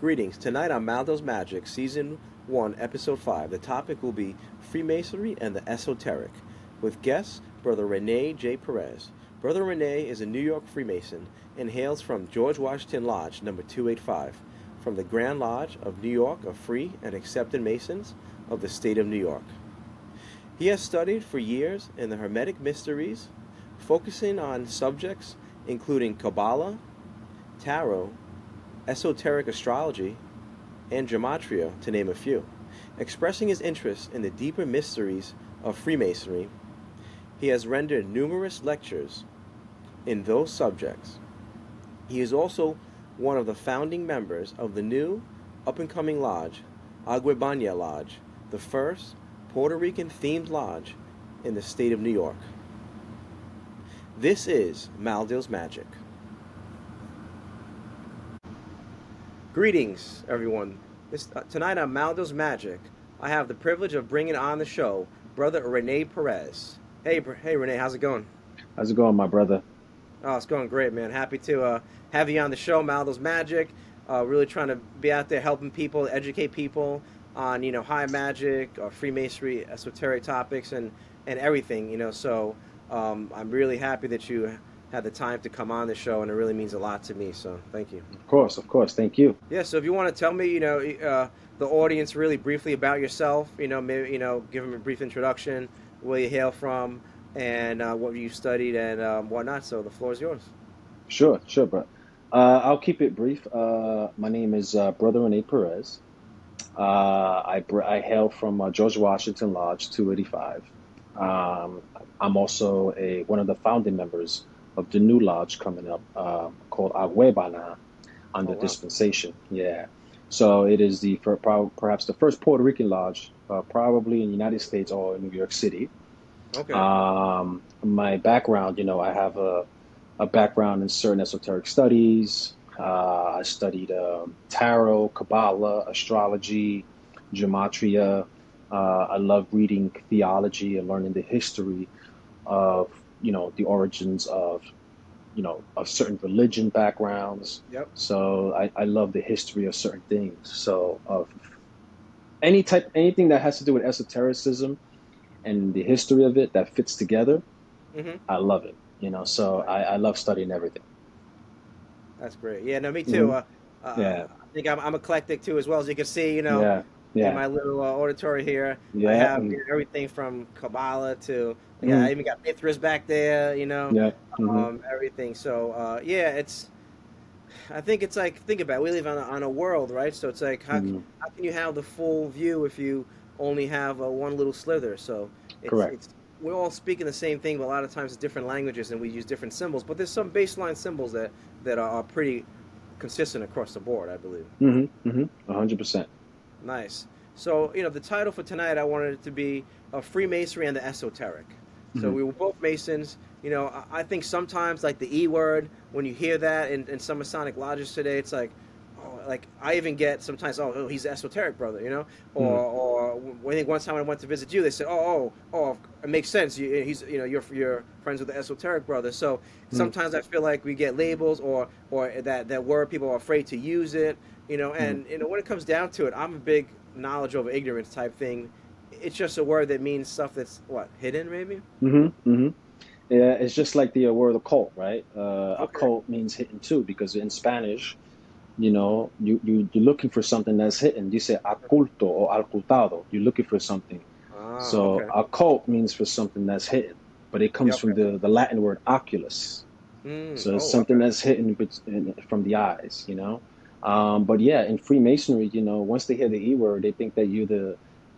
Greetings. Tonight on Maldo's Magic, Season 1, Episode 5. The topic will be Freemasonry and the Esoteric, with guest Brother Rene J. Perez. Brother Rene is a New York Freemason and hails from George Washington Lodge, number 285, from the Grand Lodge of New York of Free and Accepted Masons of the state of New York. He has studied for years in the Hermetic Mysteries, focusing on subjects including Kabbalah, Tarot, esoteric astrology, and gematria, to name a few. Expressing his interest in the deeper mysteries of Freemasonry, he has rendered numerous lectures in those subjects. He is also one of the founding members of the new up-and-coming lodge, Agueybana Lodge, the first Puerto Rican themed lodge in the state of New York. This is Maldo's Magic. Greetings, everyone. Tonight on Maldo's Magic, I have the privilege of bringing on the show Brother Rene Perez. Hey, Rene, how's it going? How's it going, my brother? Oh, it's going great, man. Happy to have you on the show, Maldo's Magic. Really trying to be out there helping people, educate people on, high magic, Freemasonry, esoteric topics, and everything, So I'm really happy that you had the time to come on the show, and it really means a lot to me, so thank you. Of course. Thank you. Yeah, so if you want to tell me, the audience really briefly about yourself, maybe, give them a brief introduction, where you hail from, and what you studied and whatnot, so the floor is yours. Sure, bro. I'll keep it brief. My name is Brother Rene Perez. I hail from George Washington Lodge 285. I'm also one of the founding members of the new lodge coming up called Agueybana under dispensation. Yeah. So it is perhaps the first Puerto Rican lodge, probably in the United States or in New York City. Okay. My background, I have a background in certain esoteric studies. I studied tarot, Kabbalah, astrology, gematria. I love reading theology and learning the history of, the origins of certain religion backgrounds. Yep. So I love the history of certain things. So of anything that has to do with esotericism and the history of it that fits together, I love it. So I love studying everything. That's great. Yeah, no, me too. Yeah. I think I'm eclectic too, as well, as you can see, Yeah. in my little auditory here. Yeah. I have everything from Kabbalah to, I even got Mithras back there, Yeah. everything. So, I think it's like, think about it, we live on a world, right? So it's like, how can you have the full view if you only have one little slither? So Correct. we're all speaking the same thing, but a lot of times it's different languages and we use different symbols. But there's some baseline symbols that are pretty consistent across the board, I believe. 100%. Nice. So, the title for tonight, I wanted it to be Freemasonry and the Esoteric. So we were both Masons. I think sometimes, like the E word, when you hear that in some Masonic lodges today, it's like, oh, like I even get sometimes, oh, he's an esoteric brother, or I think one time when I went to visit you, they said, oh, it makes sense. You're friends with the esoteric brother. So sometimes I feel like we get labels or that word, people are afraid to use it, and when it comes down to it, I'm a big knowledge over ignorance type thing. It's just a word that means stuff that's hidden, maybe. Yeah, it's just like the word occult, right? Occult means hidden too, because in Spanish, you're looking for something that's hidden. You say oculto or ocultado. You're looking for something. So occult means for something that's hidden, but it comes from the Latin word oculus. So it's something that's hidden from the eyes, But yeah, in Freemasonry, once they hear the E word, they think that you're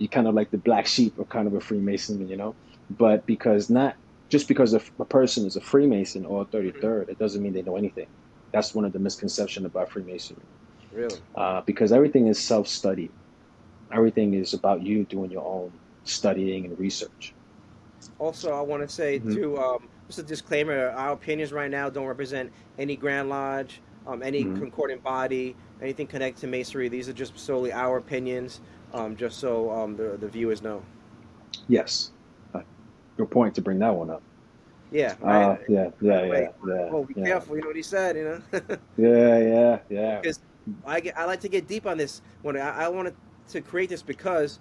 kind of like the black sheep or kind of a Freemason, But just because a person is a Freemason or a 33rd, it doesn't mean they know anything. That's one of the misconceptions about Freemasonry. Really? Because everything is self-study. Everything is about you doing your own studying and research. Also, I want to say too, just a disclaimer: our opinions right now don't represent any Grand Lodge, any concordant body, anything connected to Masonry. These are just solely our opinions, just so the viewers know. Yes. Good point to bring that one up. Yeah, right. Right. Yeah, Oh, be yeah, careful. You know what he said. You know, yeah, yeah, yeah. because I like to get deep on this when I wanted to create this because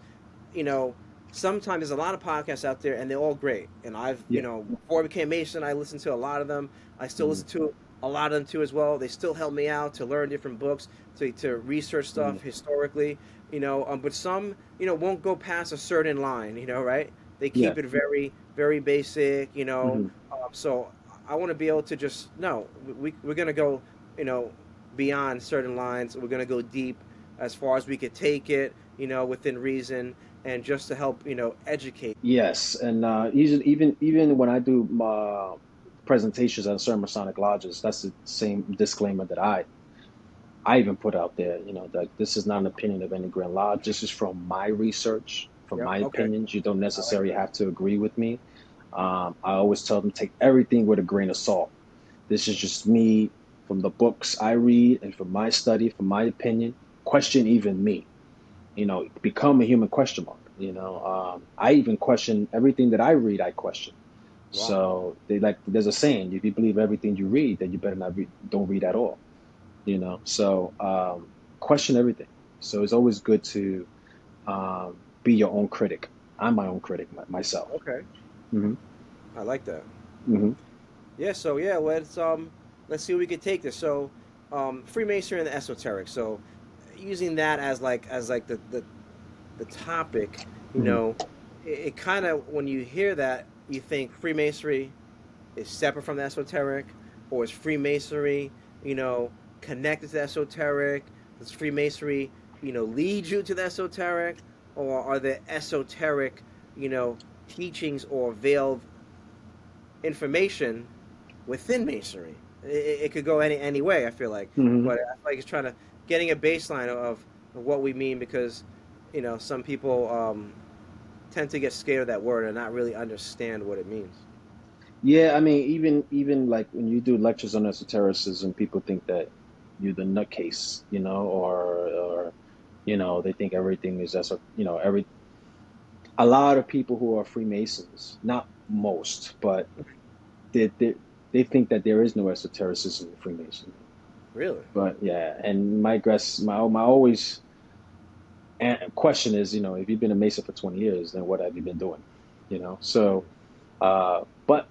you know, sometimes there's a lot of podcasts out there and they're all great. And I've, Yeah. before I became Mason, I listened to a lot of them. I still Mhm, listen to a lot of them too as well. They still help me out to learn different books, to research mhm. stuff historically, but some, won't go past a certain line, right? They Yeah. keep it very, very basic, Hmm. so I want to be able to just, no, we're going to go, you know, beyond certain lines. We're going to go deep as far as we could take it, within reason and just to help educate. Yes, and even when I do presentations at certain Masonic lodges, that's the same disclaimer that I even put out there. You know that this is not an opinion of any Grand Lodge. This is from my research, from Yep. my Okay. opinions. You don't I like necessarily that. have to agree with me. I always tell them take everything with a grain of salt. This is just me from the books I read and from my study, from my opinion. Question even me. Become a human question mark. I even question everything that I read. I question. Wow. So there's a saying: if you believe everything you read, then you better not read, don't read at all. So question everything. So it's always good to be your own critic. I'm my own critic myself. Okay. Hmm. I like that. Hmm. Yeah. So yeah, let's see where we could take this. So, Freemasonry and the esoteric. So, using that as like the topic, Hmm. it kind of when you hear that you think Freemasonry is separate from the esoteric, or is Freemasonry, you know, connected to the esoteric? Does Freemasonry, lead you to the esoteric, or are the esoteric, teachings or veiled information within Masonry? It could go any way. I feel like, Hmm. but I feel like it's trying to getting a baseline of what we mean because, some people tend to get scared of that word and not really understand what it means. Yeah, I mean, even like when you do lectures on esotericism, people think that you're the nutcase, or they think everything is every a lot of people who are Freemasons, not most, but they they think that there is no esotericism in Freemasonry. Really? But yeah, and my always question is, if you've been a Mason for 20 years, then what have you been doing? So, but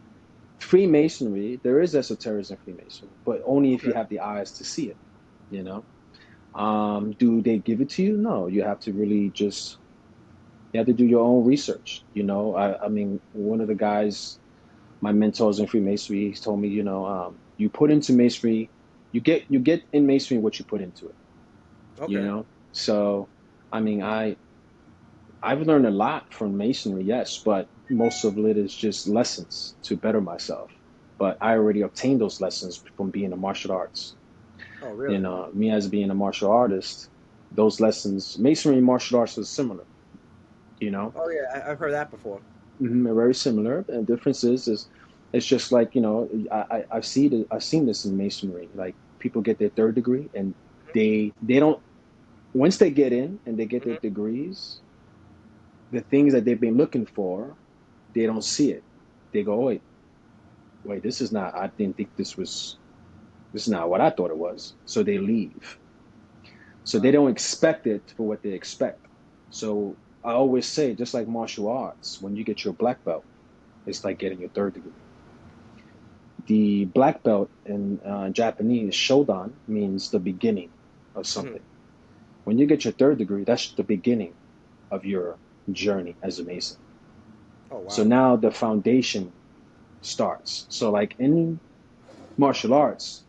Freemasonry, there is esotericism in Freemasonry, but only if you Okay. have the eyes to see it. You know, do they give it to you? No, you have to really just you have to do your own research. I mean, one of the guys, my mentors in Freemasonry, he's told me, you put into Masonry, you get in Masonry what you put into it. You Okay. know, so I mean, I've learned a lot from Masonry, yes, but most of it is just lessons to better myself. But I already obtained those lessons from being a martial arts. Oh, really? Me as being a martial artist, those lessons, Masonry and martial arts is similar. You know, Oh, yeah. I've heard that before. They're very similar. And the difference is it's just like I've seen this in Masonry. Like people get their third degree and they don't once they get in and they get their Hmm. degrees, the things that they've been looking for, they don't see it. They go, wait, this is not. I didn't think this is not what I thought it was. So they leave. So they Wow. don't expect it for what they expect. So I always say, just like martial arts, when you get your black belt, it's like getting your third degree. The black belt in Japanese, shodan, means the beginning of Hmm. something. When you get your third degree, that's the beginning of your journey as a Mason. Oh, So wow. now the foundation starts. So, like in martial arts,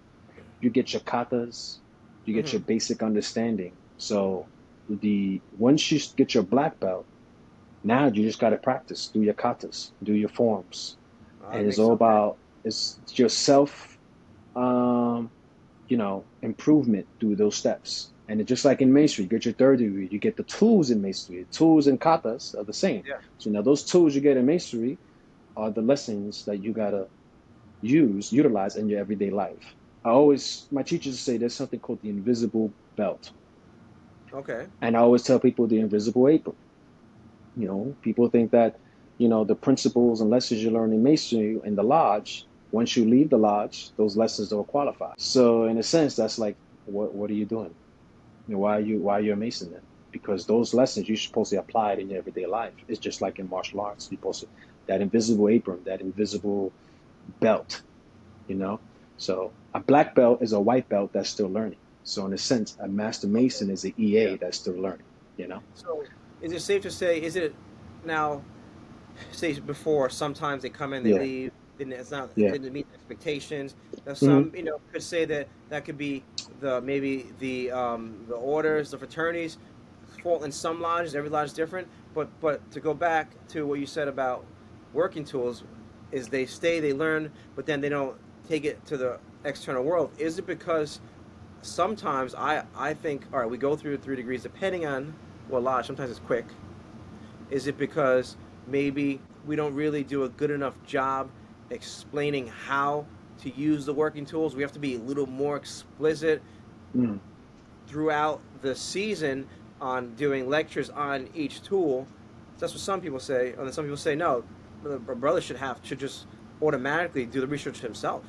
you get your katas, you get Hmm. your basic understanding. So, the once you get your black belt, now you just got to practice, do your katas, do your forms, Oh, and that it's makes all okay. about it's your self um, improvement through those steps. And it's just like in masonry, you get your third degree, you get the tools in masonry. The tools and katas are the same. Yeah. So now those tools you get in masonry are the lessons that you gotta utilize in your everyday life. My teachers say there's something called the invisible belt. Okay. And I always tell people the invisible apron. People think that the principles and lessons you learn in Masonry in the lodge, once you leave the lodge, those lessons don't qualify. So in a sense, that's like, what are you doing? Why are you a Mason then? Because those lessons you're supposed to apply it in your everyday life. It's just like in martial arts. You're supposed to, that invisible apron, that invisible belt, So a black belt is a white belt that's still learning. So in a sense, a master Mason is an EA that's still learning. So, is it safe to say? Is it now? Say before, sometimes they come in, they Yeah, leave, and it yeah. didn't meet expectations. Now Hmm. some, could say that could be maybe the orders, the fraternities fall in some lodges. Every lodge is different. But to go back to what you said about working tools, is they stay, they learn, but then they don't take it to the external world. Is it because sometimes I think, all right, we go through 3 degrees depending on what lodge. Sometimes it's quick. Is it because maybe we don't really do a good enough job explaining how to use the working tools? We have to be a little more explicit Mm. throughout the season on doing lectures on each tool. That's what some people say, and then some people say no. The brother should just automatically do the research himself.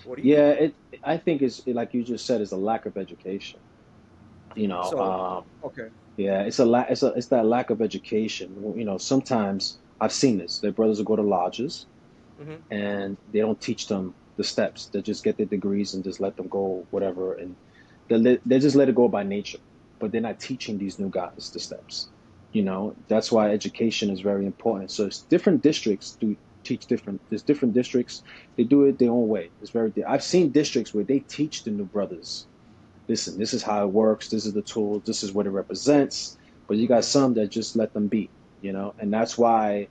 What do you think? Yeah, I think it's like you just said, is a lack of education. You know, So, um, okay. yeah, it's that lack of education. Sometimes I've seen this. Their brothers will go to lodges Hmm. and they don't teach them the steps. They just get their degrees and just let them go, whatever, and they just let it go by nature. But they're not teaching these new guys the steps. That's why education is very important. So it's different districts do teach different. There's different districts. They do it their own way. I've seen districts where they teach the new brothers, listen, this is how it works. This is the tool. This is what it represents. But you got Hmm. some that just let them be. And that's why,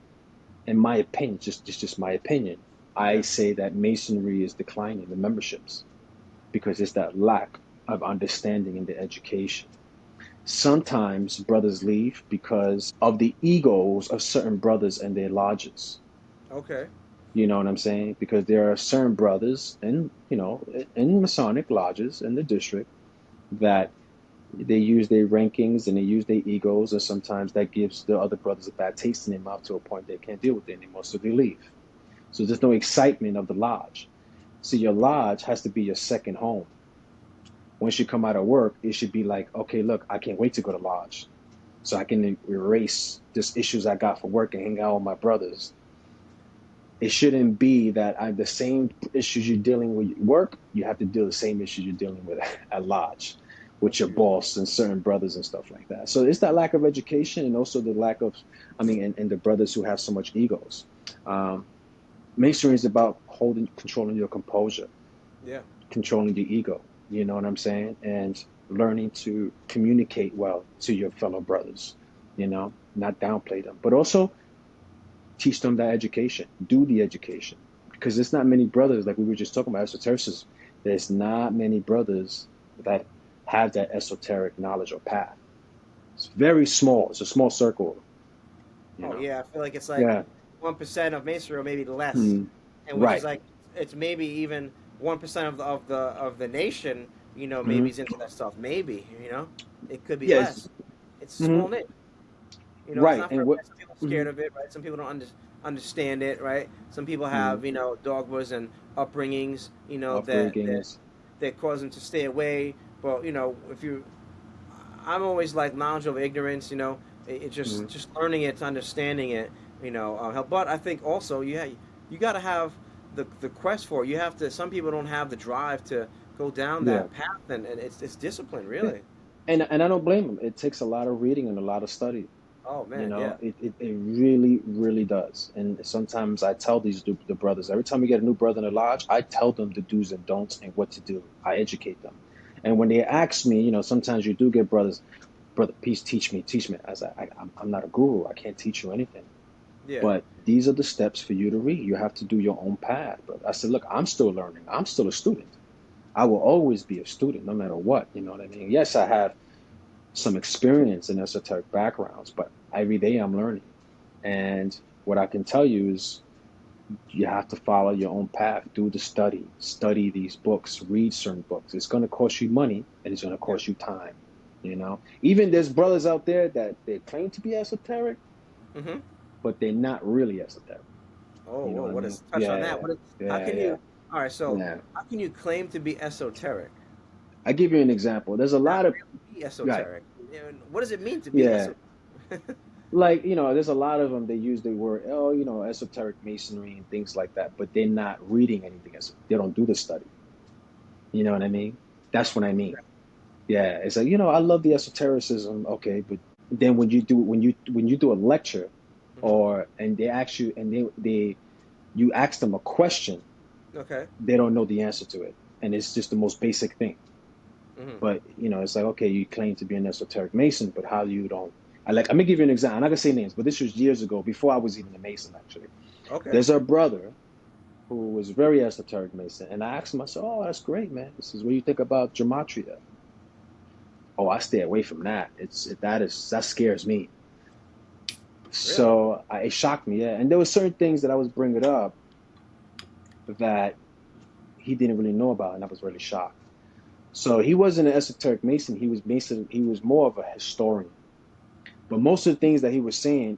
in my opinion, just my opinion, I Yeah. say that Masonry is declining the memberships because it's that lack of understanding in the education. Sometimes brothers leave because of the egos of certain brothers and their lodges. Okay. You know what I'm saying? Because there are certain brothers in Masonic lodges in the district that they use their rankings and they use their egos, and sometimes that gives the other brothers a bad taste in their mouth to a point they can't deal with it anymore, so they leave. So there's no excitement of the lodge. So your lodge has to be your second home. Once you come out of work, it should be like, okay, look, I can't wait to go to lodge so I can erase these issues I got for work and hang out with my brothers. It shouldn't be that the same issues you're dealing with at work, you have to deal with the same issues you're dealing with at lodge I with see your what you're saying. boss and certain brothers and stuff like that. So it's that lack of education and also the lack of, and the brothers who have so much egos. Um, Masonry is about controlling your composure, Yeah. controlling your ego. You know what I'm saying? And learning to communicate well to your fellow brothers, not downplay them, but also teach them that education, do the education. Because there's not many brothers, like we were just talking about esotericism, there's not many brothers that have that esoteric knowledge or path. It's very small. It's a small circle, you Oh know. yeah, I feel like it's like Yeah. 1% of Masonry, or maybe less, Mm. and which is Right. like it's maybe even 1% of the nation. Hmm. Maybe is into that stuff. Maybe it could be Yeah. It's, less. It's a hmm. small niche. It's Right. not for And what? everybody. Some people are Hmm. scared of it, right? Some people don't understand it, right? Some people Hmm. have dogmas and upbringings, Upbringings. that cause them to stay away. But if you I'm always like lounge of ignorance. It Hmm. just learning it, understanding it. Help. But I think also, you got to have the quest for it. You have to. Some people don't have the drive to go down Yeah. that path, and it's discipline, Yeah. really. And I don't blame them. It takes a lot of reading and a lot of study. Oh man, yeah. It really, really does. And sometimes I tell the brothers, every time we get a new brother in the lodge, I tell them the do's and don'ts and what to do. I educate them. And when they ask me, sometimes you do get brothers, brother, please teach me. As I'm not a guru. I can't teach you anything. Yeah. But these are the steps for you to read. You have to do your own path. But I said, look, I'm still learning. I'm still a student. I will always be a student, no matter what. You know what I mean? Yes, I have some experience in esoteric backgrounds, but every day I'm learning. And what I can tell you is you have to follow your own path, do the study these books, read certain books. It's going to cost you money and it's going to Yeah. cost you time. Even there's brothers out there that they claim to be esoteric. Mm-hmm. but they're not really esoteric. Oh, You know whoa, what I what mean? is touch on that? How Yeah, can yeah, you? All right, so yeah. how can you claim to be esoteric? I give you an example. There's a Not lot of really be right. esoteric. And what does it mean to be Yeah, esoteric? like there's a lot of them. They use the word, oh, esoteric masonry and things like that, but they're not reading anything. They don't do the study. You know what I mean? That's what I mean. Yeah, it's like I love the esotericism. Okay, but then when you do a lecture, Hmm. or and they ask you and they you ask them a question, Okay. they don't know the answer to it, and it's just the most basic thing. Hmm. But it's like, okay, you claim to be an esoteric mason, but how you don't. I'm gonna give you an example. I'm not gonna say names, but this was years ago, before I was even a mason. Actually, Okay. there's a brother who was very esoteric mason, and I asked him. I said, "Oh, that's great, man. This is what you think about gematria." Oh, I stay away from that. That scares me. Really? So it shocked me, yeah. And there were certain things that I was bringing up that he didn't really know about, and I was really shocked. So he wasn't an esoteric mason. He was mason. He was more of a historian. But most of the things that he was saying,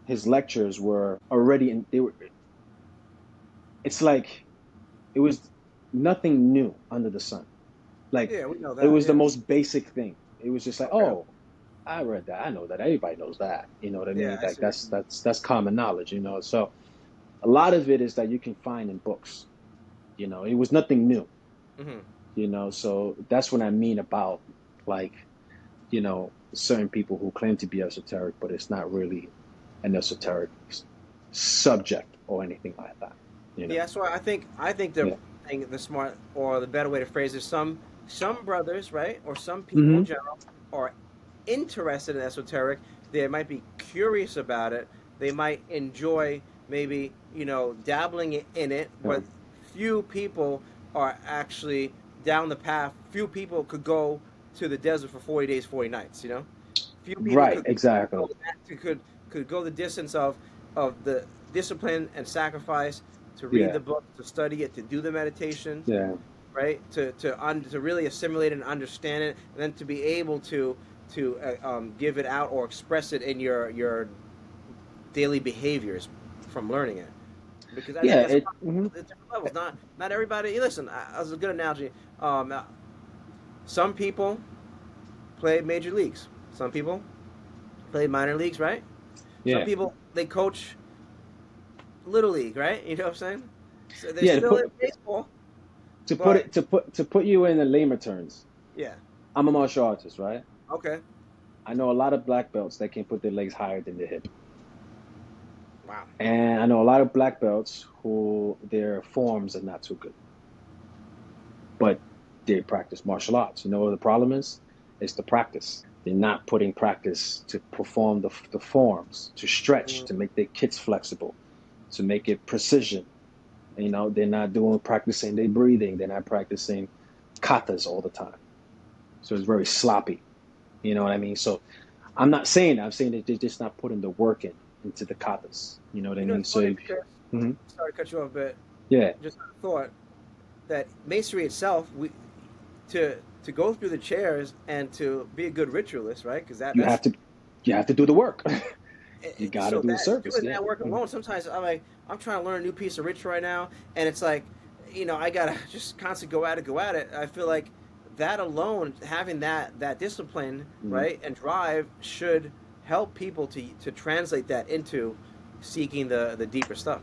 his lectures were already in. They were. It's like it was nothing new under the sun. Like Yeah, we know it that. was the Yeah. most basic thing. It was just like, Okay. oh, I read that. I know that. Everybody knows that. You know what I Yeah, mean? I Like see what you mean. that's common knowledge. So a lot of it is that you can find in books. It was nothing new. Hmm. So that's what I mean about like certain people who claim to be esoteric, but it's not really an esoteric subject or anything like that. You know? Yeah, so I think Yeah. the smart or the better way to phrase it, some brothers, right, or some people Hmm. in general are interested in esoteric. They might be curious about it. They might enjoy maybe dabbling in it, Yeah. but few people are actually down the path. Few people could go to the desert for 40 days, 40 nights. Few people Right. could go Exactly. could go the distance of the discipline and sacrifice to read Yeah. the book, to study it, to do the meditation, Yeah. right? To really assimilate and understand it, and then to be able to give it out or express it in your daily behaviors from learning it. Because I think Yeah. that's Mhm. the different levels. Not everybody. Listen, that's a good analogy. Some people play major leagues. Some people play minor leagues, right? Some Yeah. people they coach little league, right? You know what I'm saying? So they're Yeah. To still in put baseball, to put but it to put you in the layman terms. yeah. I'm a martial artist, right? Okay. I know a lot of black belts that can put their legs higher than their hip. Wow. And I know a lot of black belts who their forms are not too good, but they practice martial arts. You know what the problem is? It's the practice. They're not putting practice to perform the forms, to stretch, Mm, to make their kits flexible, to make it precision. They're not doing practicing their breathing. They're not practicing katas all the time. So it's very sloppy. You know what I mean? So I'm not saying that. I'm saying that they're just not putting the work into the katas. You know what I mean? it's So funny because mhm. sorry to cut you off, but Yeah, just had a thought that masonry itself, we to go through the chairs and to be a good ritualist, right? Because you have to you have to do the work. You got to so do the that service. doing Yeah. that work Mhm. alone, sometimes I'm trying to learn a new piece of ritual right now, and it's like, I gotta just constantly go at it. I feel like that alone, having that discipline, Mhm. right, and drive should help people to translate that into seeking the deeper stuff.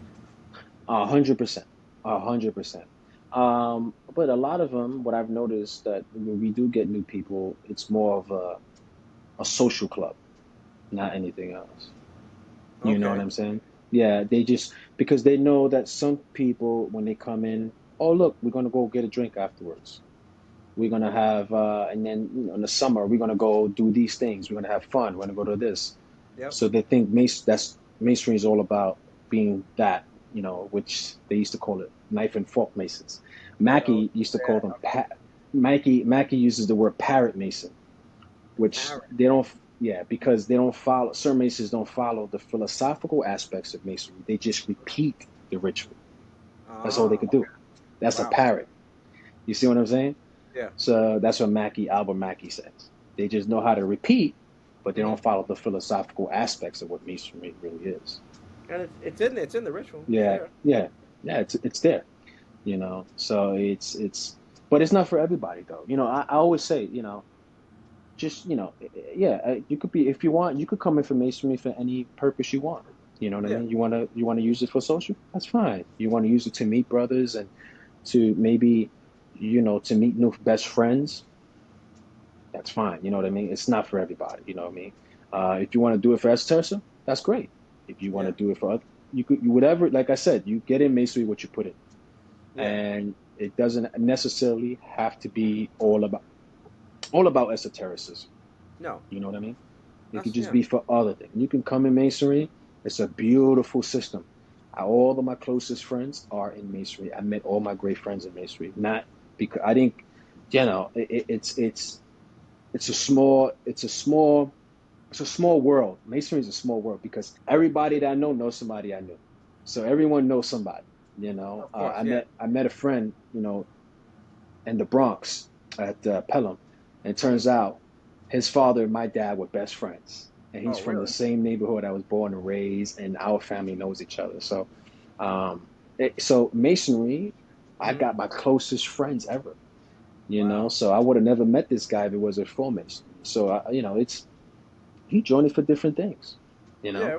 100%, 100%. But a lot of them, what I've noticed that when we do get new people, it's more of a social club, not anything else. You know what Okay. I'm saying? Yeah, they just because they know that some people when they come in, oh look, we're gonna go get a drink afterwards. We're gonna have, and then in the summer we're gonna go do these things. We're gonna have fun. We're gonna go to this. Yep. So they think that's masonry is all about being that, which they used to call it knife and fork masons. Oh, Mackey used to call yeah. them Okay. Mackey uses the word parrot mason, which Parrot. they don't, yeah, because they don't follow, certain masons don't follow the philosophical aspects of masonry. They just repeat the ritual. That's all they Ah. could do. Okay. That's a Wow. parrot. You see what I'm saying? Yeah. So that's what Albert Mackey says. They just know how to repeat, but they don't follow the philosophical aspects of what Masonry really is. And it's in the ritual. It's Yeah, there. yeah, yeah. It's there, So but it's not for everybody though. I always say, just you could be, if you want, you could come in for Masonry for any purpose you want. You know what I Yeah. mean? You want to use it for social? That's fine. You want to use it to meet brothers and to maybe, to meet new best friends? That's fine. You know what I mean? It's not for everybody. You know what I mean? If you want to do it for esotericism, that's great. If you want Yeah. to do it for other, whatever. Like I said, you get in Masonry what you put in, Yeah. and it doesn't necessarily have to be all about esotericism. No. You know what I mean? It could That's just be for other things. You can come in Masonry. It's a beautiful system. All of my closest friends are in Masonry. I met all my great friends in Masonry. Not because I didn't, it's a small world. Masonry is a small world because everybody that I know knows somebody I knew. So everyone knows somebody. Of course. I met a friend, in the Bronx at Pelham, and it turns out his father and my dad were best friends, and he's Oh, from the really? same neighborhood I was born and raised, and our family knows each other. So Masonry, I got my closest friends ever. Wow. So I would have never met this guy if it wasn't for Masonry. So he joined it for different things. You know, Yeah.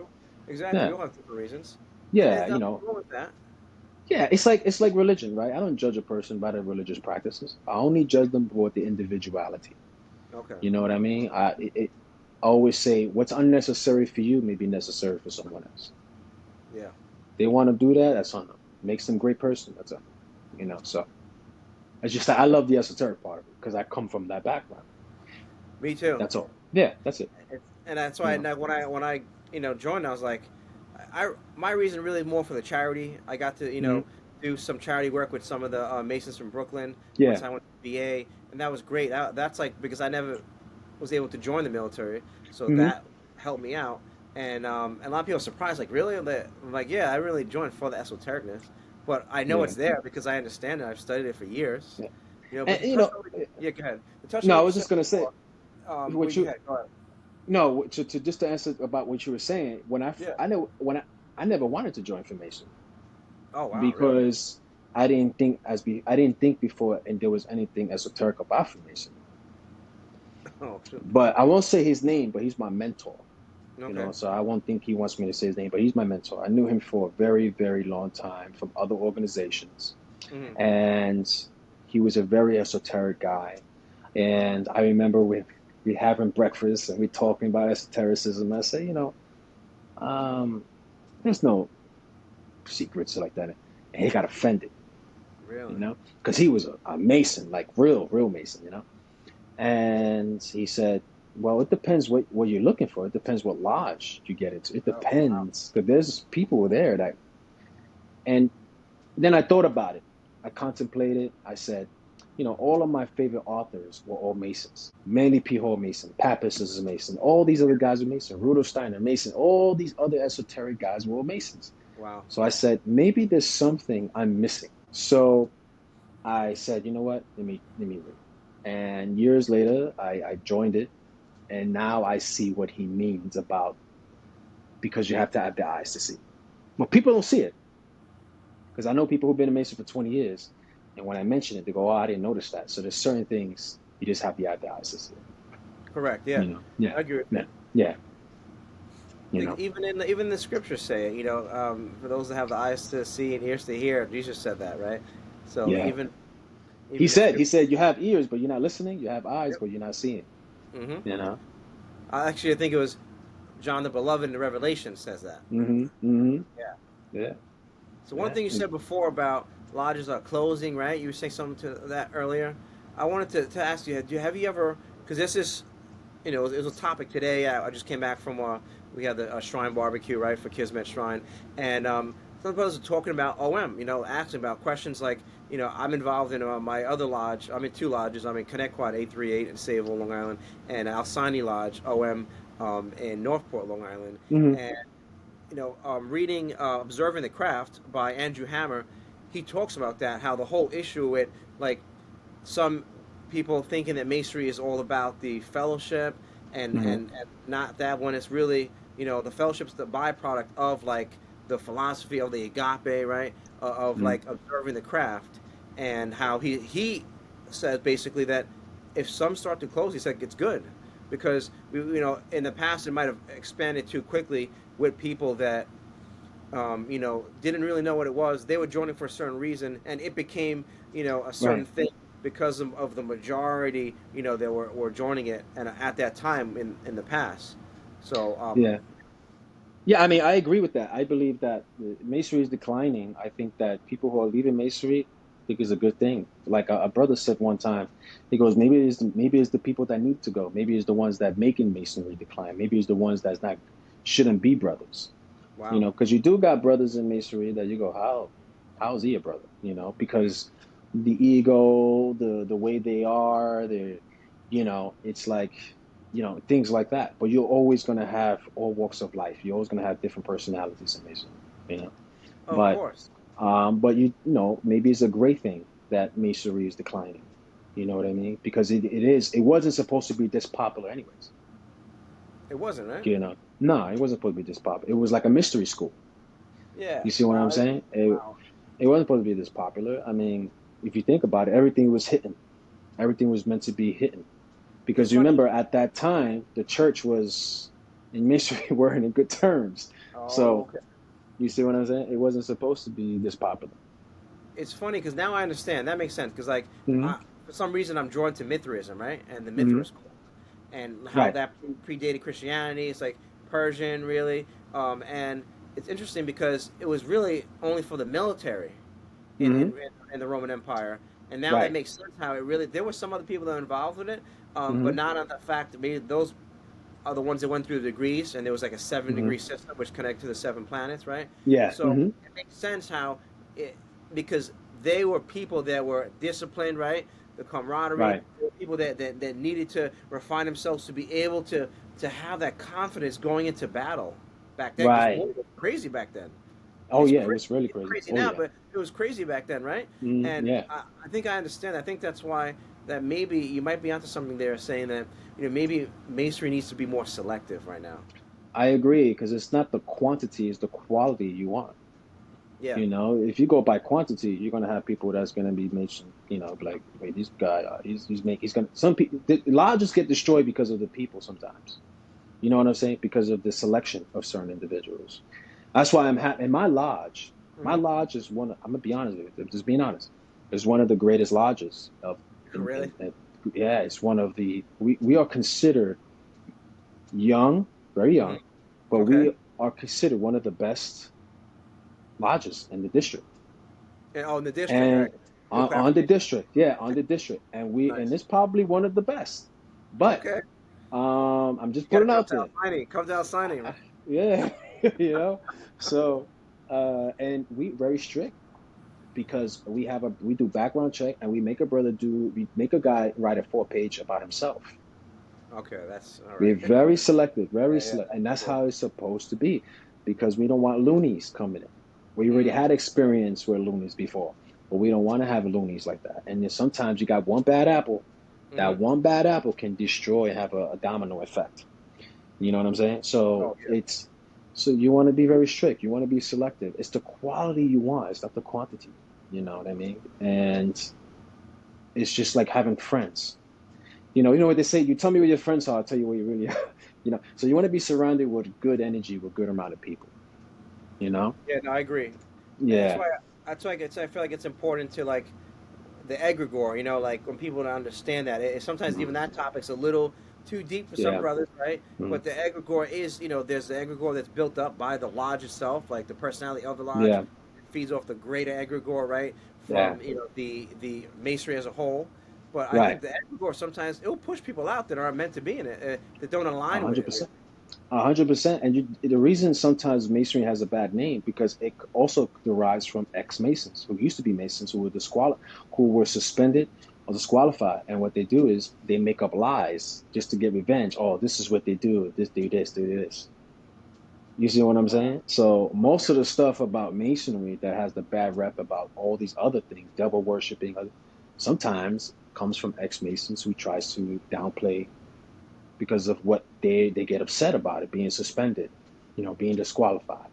Exactly. We yeah, all have different reasons, and yeah, there's nothing wrong with that. yeah. It's like religion, right? I don't judge a person by their religious practices. I only judge them for the individuality. Okay. You know what I mean? I always say what's unnecessary for you may be necessary for someone else. Yeah. They want to do that, that's on them. Makes them a great person, that's on them. So it's just that I love the esoteric part of it because I come from that background. Me too. That's all. Yeah, that's it. And that's why You know. when I joined, I was like, my reason really more for the charity. I got to Hmm. do some charity work with some of the Masons from Brooklyn once Yeah. I went to VA, and that was great. That's like because I never was able to join the military, so Hmm. that helped me out. And a lot of people are surprised, like really? I'm like, yeah, I really joined for the esotericness, but I know Yeah. it's there because I understand it. I've studied it for years. Yeah. But And to touch on, yeah, go ahead. To touch on no, I what you was said just gonna say before, what go you ahead, go ahead. no to just to answer about what you were saying. Yeah. I know when I never wanted to join Freemason Oh wow, really? because I didn't think before and there was anything esoteric about Freemason. Oh, shoot. But I won't say his name, but he's my mentor. Okay. So I won't think he wants me to say his name, but he's my mentor. I knew him for a very, very long time from other organizations, Hmm. and he was a very esoteric guy. And I remember we having breakfast and we talking about esotericism. I say, um, there's no secrets like that, and he got offended, Really? because he was a Mason, like real Mason, And he said, well, it depends what you're looking for. It depends what lodge you get into. It Oh, wow. depends. Because there's people there that, and then I thought about it. I contemplated. I said, all of my favorite authors were all Masons. Manly P. Hall Mason, Pappas is a Mason. All these other guys are Mason. Rudolf Steiner, Mason. All these other esoteric guys were all Masons. Wow. So I said, maybe there's something I'm missing. So I said, you know what? Let me read. And years later, I joined it, and now I see what he means about, because you have to have the eyes to see. Well, people don't see it, because I know people who've been a Mason for 20 years, and when I mention it, they go, "Oh, I didn't notice that." So there's certain things you just have to have the eyes to see. Correct. Yeah. Yeah, I agree with yeah, that. yeah. Like even the scriptures say, for those that have the eyes to see and ears to hear, Jesus said that, right? So Yeah. He even the said, he scripture. said, you have ears, but you're not listening. You have eyes, Yep. but you're not seeing. Hmm. You know. Actually, I think it was John the Beloved in the Revelation says that. Mm-hmm. Mm-hmm. Yeah. Yeah. So one Yeah. thing you said before about lodges are closing, right? You were saying something to that earlier. I wanted to ask you, have you ever, because this is, it was a topic today. I just came back from, we had the Shrine barbecue, right, for Kismet Shrine. And some brothers are talking about OM, asking about questions like, I'm involved in my other lodge. I'm in two lodges. I'm in Connect Quad 838 in Sayville, Long Island, and Alsani Lodge, OM, in Northport, Long Island. Mm-hmm. And reading Observing the Craft by Andrew Hammer, he talks about that, how the whole issue with, like, some people thinking that Masonry is all about the fellowship Mm-hmm. and not that when it's really, the fellowship's the byproduct of like the philosophy of the agape, right? Of Mm-hmm. like observing the craft, and how he says basically that if some start to close, he said it's good because in the past it might have expanded too quickly with people that didn't really know what it was. They were joining for a certain reason, and it became, a certain Right. thing because of the majority, that were joining it, and at that time in the past. So, Yeah. Yeah, I mean, I agree with that. I believe that masonry is declining. I think that people who are leaving masonry think is a good thing. Like a brother said one time, he goes, maybe it's the people that need to go. Maybe it's the ones that making masonry decline. Maybe it's the ones that's not shouldn't be brothers. wow, Because you do got brothers in masonry that you go, how's he a brother? Because the ego, the way they are, it's like, things like that. But you're always gonna have all walks of life. You're always gonna have different personalities in masonry, you know. of But course, maybe it's a great thing that masonry is declining. You know what I mean? Because it wasn't supposed to be this popular anyways. it wasn't right. No, it wasn't supposed to be this popular. It was like a mystery school. Yeah, You see what I'm wow, saying? wow. It wasn't supposed to be this popular. I mean, if you think about it, everything was hidden. Everything was meant to be hidden. It's Because you funny. remember at that time, the church was in mystery weren't in good terms. Oh, So okay. you see what I'm saying? It wasn't supposed to be this popular. It's funny because now I understand. That makes sense because like Hmm. for some reason I'm drawn to Mithraism, right? And the Hmm. Mithras cult, and how Right. that predated Christianity. It's like Persian, really. And it's interesting because it was really only for the military in, Hmm. in, in the Roman Empire. And now that Right. makes sense how it really, there were some other people that were involved with it, but Hmm. not on the fact that maybe those are the ones that went through the degrees, and there was like a seven Hmm. degree system which connected to the seven planets, right? Yeah. So Hmm. it makes sense how it, because they were people that were disciplined, right? The camaraderie, Right. people that needed to refine themselves to be able to have that confidence going into battle back then, because Right. war was crazy back then. Oh It's yeah, it crazy. was really It's crazy. crazy Oh now, yeah. but it was crazy back then, right? And Yeah. I think I understand. I think that's why that maybe you might be onto something there, saying that maybe masonry needs to be more selective right now. I agree because it's not the quantity, it's the quality you want. Yeah. If you go by quantity, you're gonna have people that's gonna be making, like, wait, this guy, he's gonna. Some people, the lodges get destroyed because of the people sometimes. You know what I'm saying? Because of the selection of certain individuals. That's why in my lodge. My Hmm. lodge is one. I'm gonna be honest with you. Just being honest, it's one of the greatest lodges of. Really? Yeah, it's one of the. We are considered young, very Hmm. young, but Okay. we are considered one of the best lodges in the district. And, oh, in the district, all And right. Good on the clarification. district, yeah, on the district, and Nice. it's probably one of the best. But Okay. I'm just You got to putting come out down there, signing. Come down signing. Right? yeah, you know. So and we very strict because we do background check and we make a guy write a 4 page about himself. Okay, that's all We're right. very selective, very Yeah, yeah, select, that's and that's cool. how it's supposed to be because we don't want loonies coming in. We already Mm, had experience with loonies before, but we don't want to have loonies like that. And then sometimes you got one bad apple. mm-hmm. That one bad apple can destroy and have a domino effect. You know what I'm saying? Oh yeah. So you want to be very strict. You want to be selective. It's the quality you want. It's not the quantity. You know what I mean? And it's just like having friends. You know what they say. You tell me where your friends are. I'll tell you where you really are. So you want to be surrounded with good energy, with good amount of people. You know? Yeah, no, I agree. And Yeah. that's why I feel like it's important to like the egregore. Like when people don't understand that, sometimes Mhm. even that topic's a little too deep for some Yeah. brothers, right? Mhm. But the egregore is, there's the egregore that's built up by the lodge itself, like the personality of the lodge Yeah. feeds off the greater egregore, right? Yeah. From the masonry as a whole. But I Right. think the egregore sometimes it will push people out that aren't meant to be in it, that don't A align with hundred it. percent. 100%. And the reason sometimes masonry has a bad name because it also derives from ex-masons who used to be masons who were suspended or disqualified. And what they do is they make up lies just to get revenge. Oh, this is what they do. This do this, do this. You see what I'm saying? So most Okay. of the stuff about masonry that has the bad rep about all these other things, devil worshiping, sometimes comes from ex-masons who tries to downplay, because of what they get upset about it being suspended, being disqualified.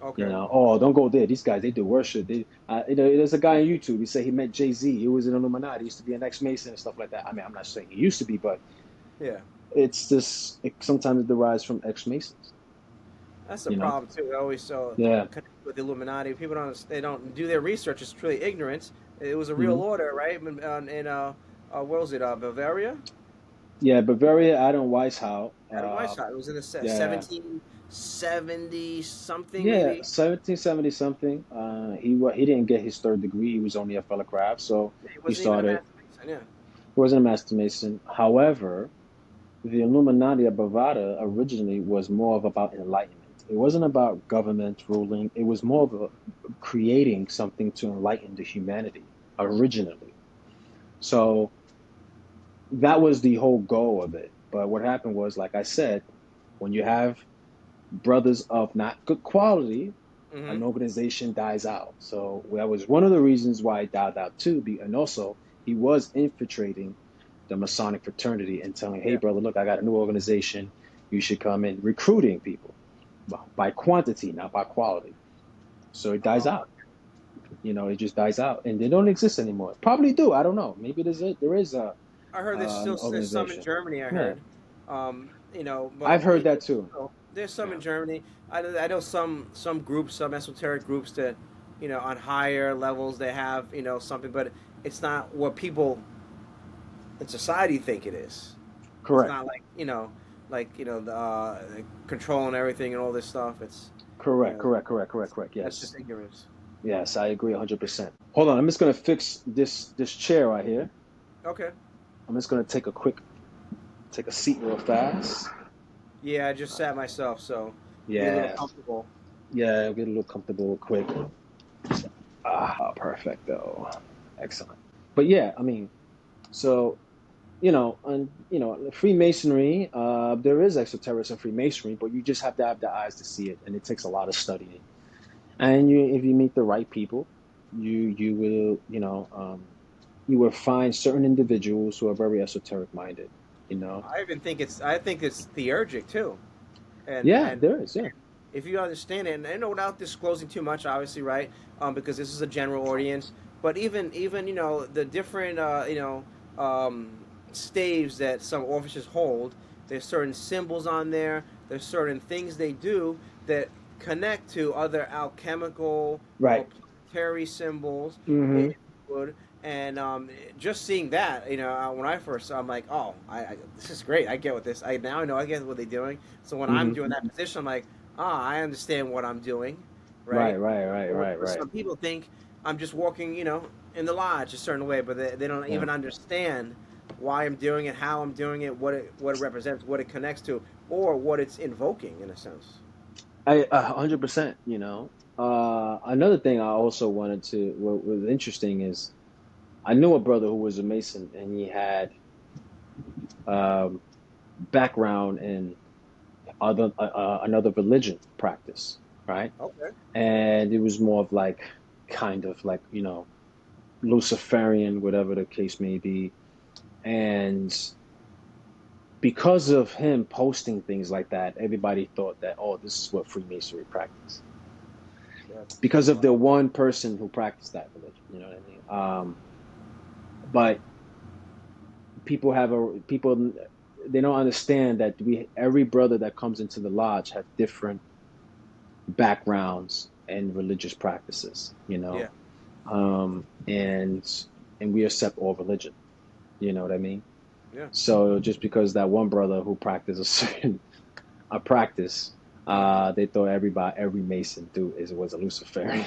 Okay. Oh, don't go there. These guys, they do worship. There's a guy on YouTube. He said he met Jay-Z. He was in Illuminati. He used to be an ex-Mason and stuff like that. I mean, I'm not saying he used to be, but Yeah. it's just sometimes it derives from ex-Masons. That's the problem too. They always Yeah. connect with the Illuminati. People don't do their research. It's truly ignorance. It was a real Hmm. order, right? Where was it? Bavaria. Yeah, Bavaria, Adam Weishaupt. Adam Weishaupt. It was in the Yeah. 1770 something, Yeah, maybe. 1770 something. He didn't get his third degree. He was only a fellow craft, so He he wasn't even a started. master mason. Yeah. He wasn't a master mason. However, the Illuminati of Bavada originally was more of about enlightenment. It wasn't about government ruling. It was more of creating something to enlighten the humanity originally. So that was the whole goal of it. But what happened was, like I said, when you have brothers of not good quality, Mm-hmm. an organization dies out. So that was one of the reasons why it died out too. And also, he was infiltrating the Masonic fraternity and telling, hey, Yeah. brother, look, I got a new organization. You should come in, recruiting people by quantity, not by quality. So it dies Oh, out. It just dies out, and they don't exist anymore. Probably do. I don't know. Maybe there is I heard an there's some in organization. Germany. I Yeah, heard, but I've heard that too. there's some in Yeah, Germany. I know some groups, some esoteric groups that, on higher levels they have something, but it's not what people in society think it is. It's correct, not like the controlling everything and all this stuff. It's you correct, know correct, correct, correct, correct. that's Yes, just ignorance. yes, I agree 100%. Hold on, I'm just gonna fix this chair right here. Okay. I'm just gonna take a seat real fast. Yeah, I just sat myself, so be a little Yeah, comfortable. yeah, I'll get a little comfortable real quick. Perfecto, excellent. But yeah, I mean, so and Freemasonry, there is esotericism in Freemasonry, but you just have to have the eyes to see it, and it takes a lot of studying. And if you meet the right people, you will you will find certain individuals who are very esoteric minded. You know, I think it's theurgic too, and yeah, and there is, yeah, if you understand it, and without disclosing too much, obviously, right? Because this is a general audience. But even the different staves that some officers hold, there's certain symbols on there. There's certain things they do that connect to other alchemical or right. planetary symbols, if Hmm. you would. And just seeing that, when I first saw, I'm like, oh, this is great. I get what this. I now I know. I get what they're doing. So when I'm Hmm. doing that position, I'm like, I understand what I'm doing, Right, right? right, right, right, Or right. some people think I'm just walking, in the lodge a certain way, but they don't Yeah, even understand why I'm doing it, how I'm doing it, what it represents, what it connects to, or what it's invoking in a sense. 100%. Another thing I also wanted to what was interesting is I knew a brother who was a Mason, and he had um, background in another religion practice, right? Okay. And it was more of like kind of like Luciferian, whatever the case may be. And because of him posting things like that, everybody thought that, oh, this is what Freemasonry practice. Because That's of fun. the one person who practiced that religion, you know what I mean? But people they don't understand that every brother that comes into the lodge have different backgrounds and religious practices, Yeah. and we accept all religion. You know what I mean? Yeah. So just because that one brother who practiced a certain a practice, Mm-hmm. every Mason was a Luciferian.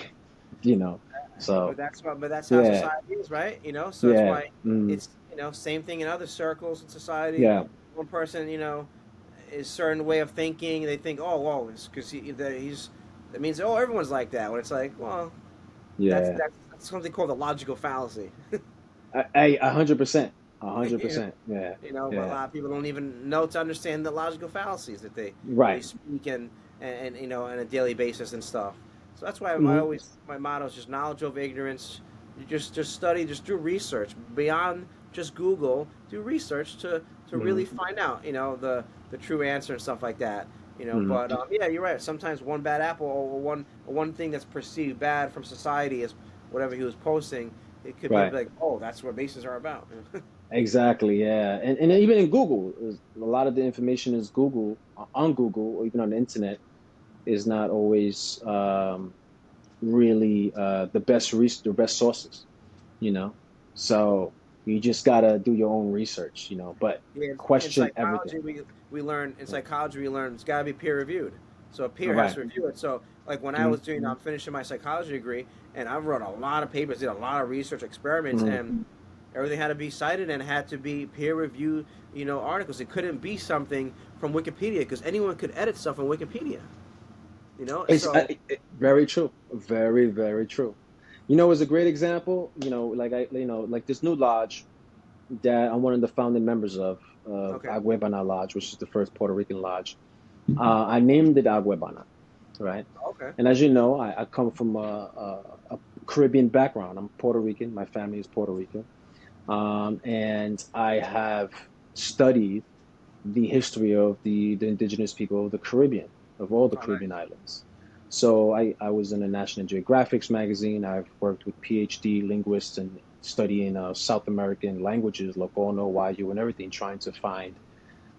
you know. So But that's how yeah, society is, right? So that's yeah, why it's same thing in other circles in society. yeah, One person, is certain way of thinking. They think, oh, well, it's because he's that means everyone's like that. When it's like, well, that's yeah. that's, that's something called a logical fallacy. 100%, a hundred you percent. Yeah, But a yeah. lot of people don't even know to understand the logical fallacies that they Right. speak and on a daily basis and stuff. So that's why I Hmm. always my motto is just knowledge over ignorance. You just study, just do research beyond just Google. Do research to really Mm-hmm. find out, the true answer and stuff like that. Mm-hmm. But yeah, you're right. Sometimes one bad apple or one thing that's perceived bad from society is whatever he was posting. It could be Right. like, oh, that's what Masons are about. Exactly. Yeah. And even in Google, a lot of the information is Google on Google or even on the internet is not always really the best sources. You know, so you just gotta do your own research. But Yeah, in question everything. psychology, we learn in psychology we learn it's got to be peer reviewed. So a All peer has right. to review it. So like when I was doing, I'm finishing my psychology degree, and I wrote a lot of papers, did a lot of research experiments, Mm-hmm. and everything had to be cited and had to be peer reviewed, articles. It couldn't be something from Wikipedia because anyone could edit stuff on Wikipedia. It's So very true. Very, very true. It's a great example. Like this new lodge that I'm one of the founding members of okay, Agueybana Lodge, which is the first Puerto Rican lodge. I named it Agueybana, right? okay, And as you know, I come from a Caribbean background. I'm Puerto Rican. My family is Puerto Rican. And I have studied the history of the indigenous people of the Caribbean, of all the oh nice, Caribbean islands. So I was in a National Geographic magazine. I've worked with PhD linguists and studying South American languages, Locono, Wayu, and everything, trying to find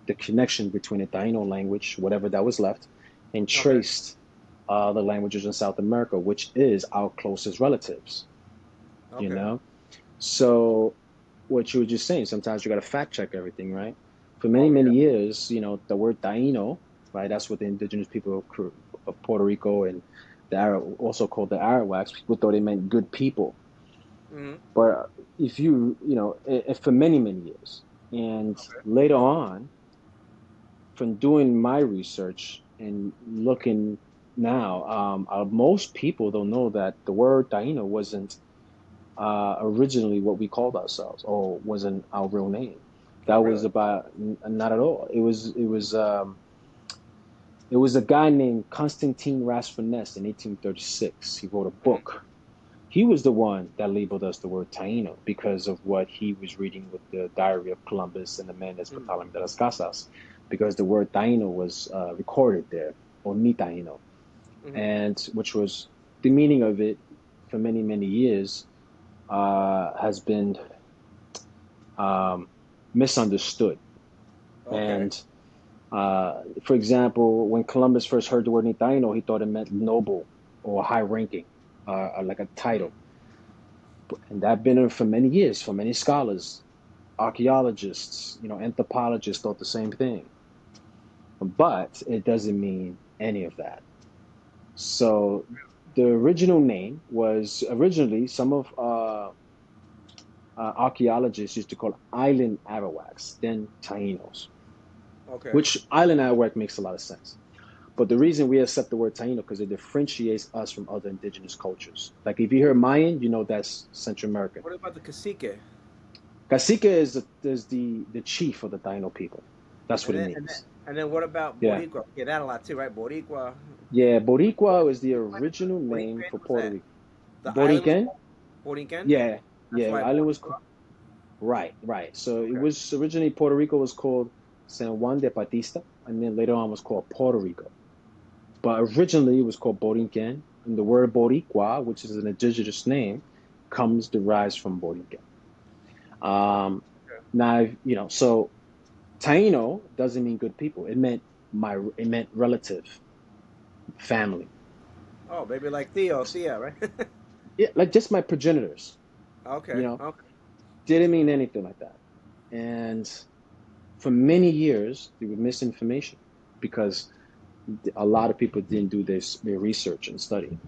the connection between the Taino language, whatever that was left, and okay, traced the languages in South America, which is our closest relatives, you okay, know? So what you were just saying, sometimes you got to fact check everything, right? For many, oh many yeah, years, the word Taino, right? That's what the indigenous people of Puerto Rico and also called the Arawaks, people thought it meant good people. hmm, But if for many, many years, and okay, later on, from doing my research and looking now, most people don't know that the word Taino wasn't originally what we called ourselves or wasn't our real name. oh That was really, about not at all. It was a guy named Constantine Raspanes in 1836. He wrote a hmm, book. He was the one that labeled us the word Taino because of what he was reading with the Diary of Columbus and the Mendes hmm, Bartolome de las Casas, because the word Taino was recorded there, or Mi Taino, hmm, and which was the meaning of it for many, many years has been um, misunderstood. okay, And for example, when Columbus first heard the word Ni Taino, he thought it meant noble or high ranking, like a hmm, title. And that been for many years, for many scholars, archaeologists, anthropologists thought the same thing. But it doesn't mean any of that. So the original name was originally some of archaeologists used to call island Arawaks, then Tainos, okay. which island Arawak makes a lot of sense. But the reason we accept the word Taino because it differentiates us from other indigenous cultures. Like if you hear Mayan, you know that's Central American. What about the cacique? Cacique is the chief of the Taino people. That's what And it then and then means. and then what about Yeah. Boricua? Yeah, that a lot too, right? Boricua. Yeah, Boricua is the What original name for Borican was Puerto that? Rico. The island was Borican? called Borican. Yeah, That's yeah. why Island was Boricua. right, right. So it Okay. was originally Puerto Rico was called San Juan de Batista, and then later on was called Puerto Rico. But originally it was called Borinquen, and the word Boricua, which is an indigenous name, derives from Borinquen. Um, Okay. now so Taino doesn't mean good people. It meant relative, family. Oh, maybe like Theo, Thea, right? Yeah, like just my progenitors. You Okay. know, Okay. didn't mean anything like that. And for many years, there was misinformation because a lot of people didn't do their research and study.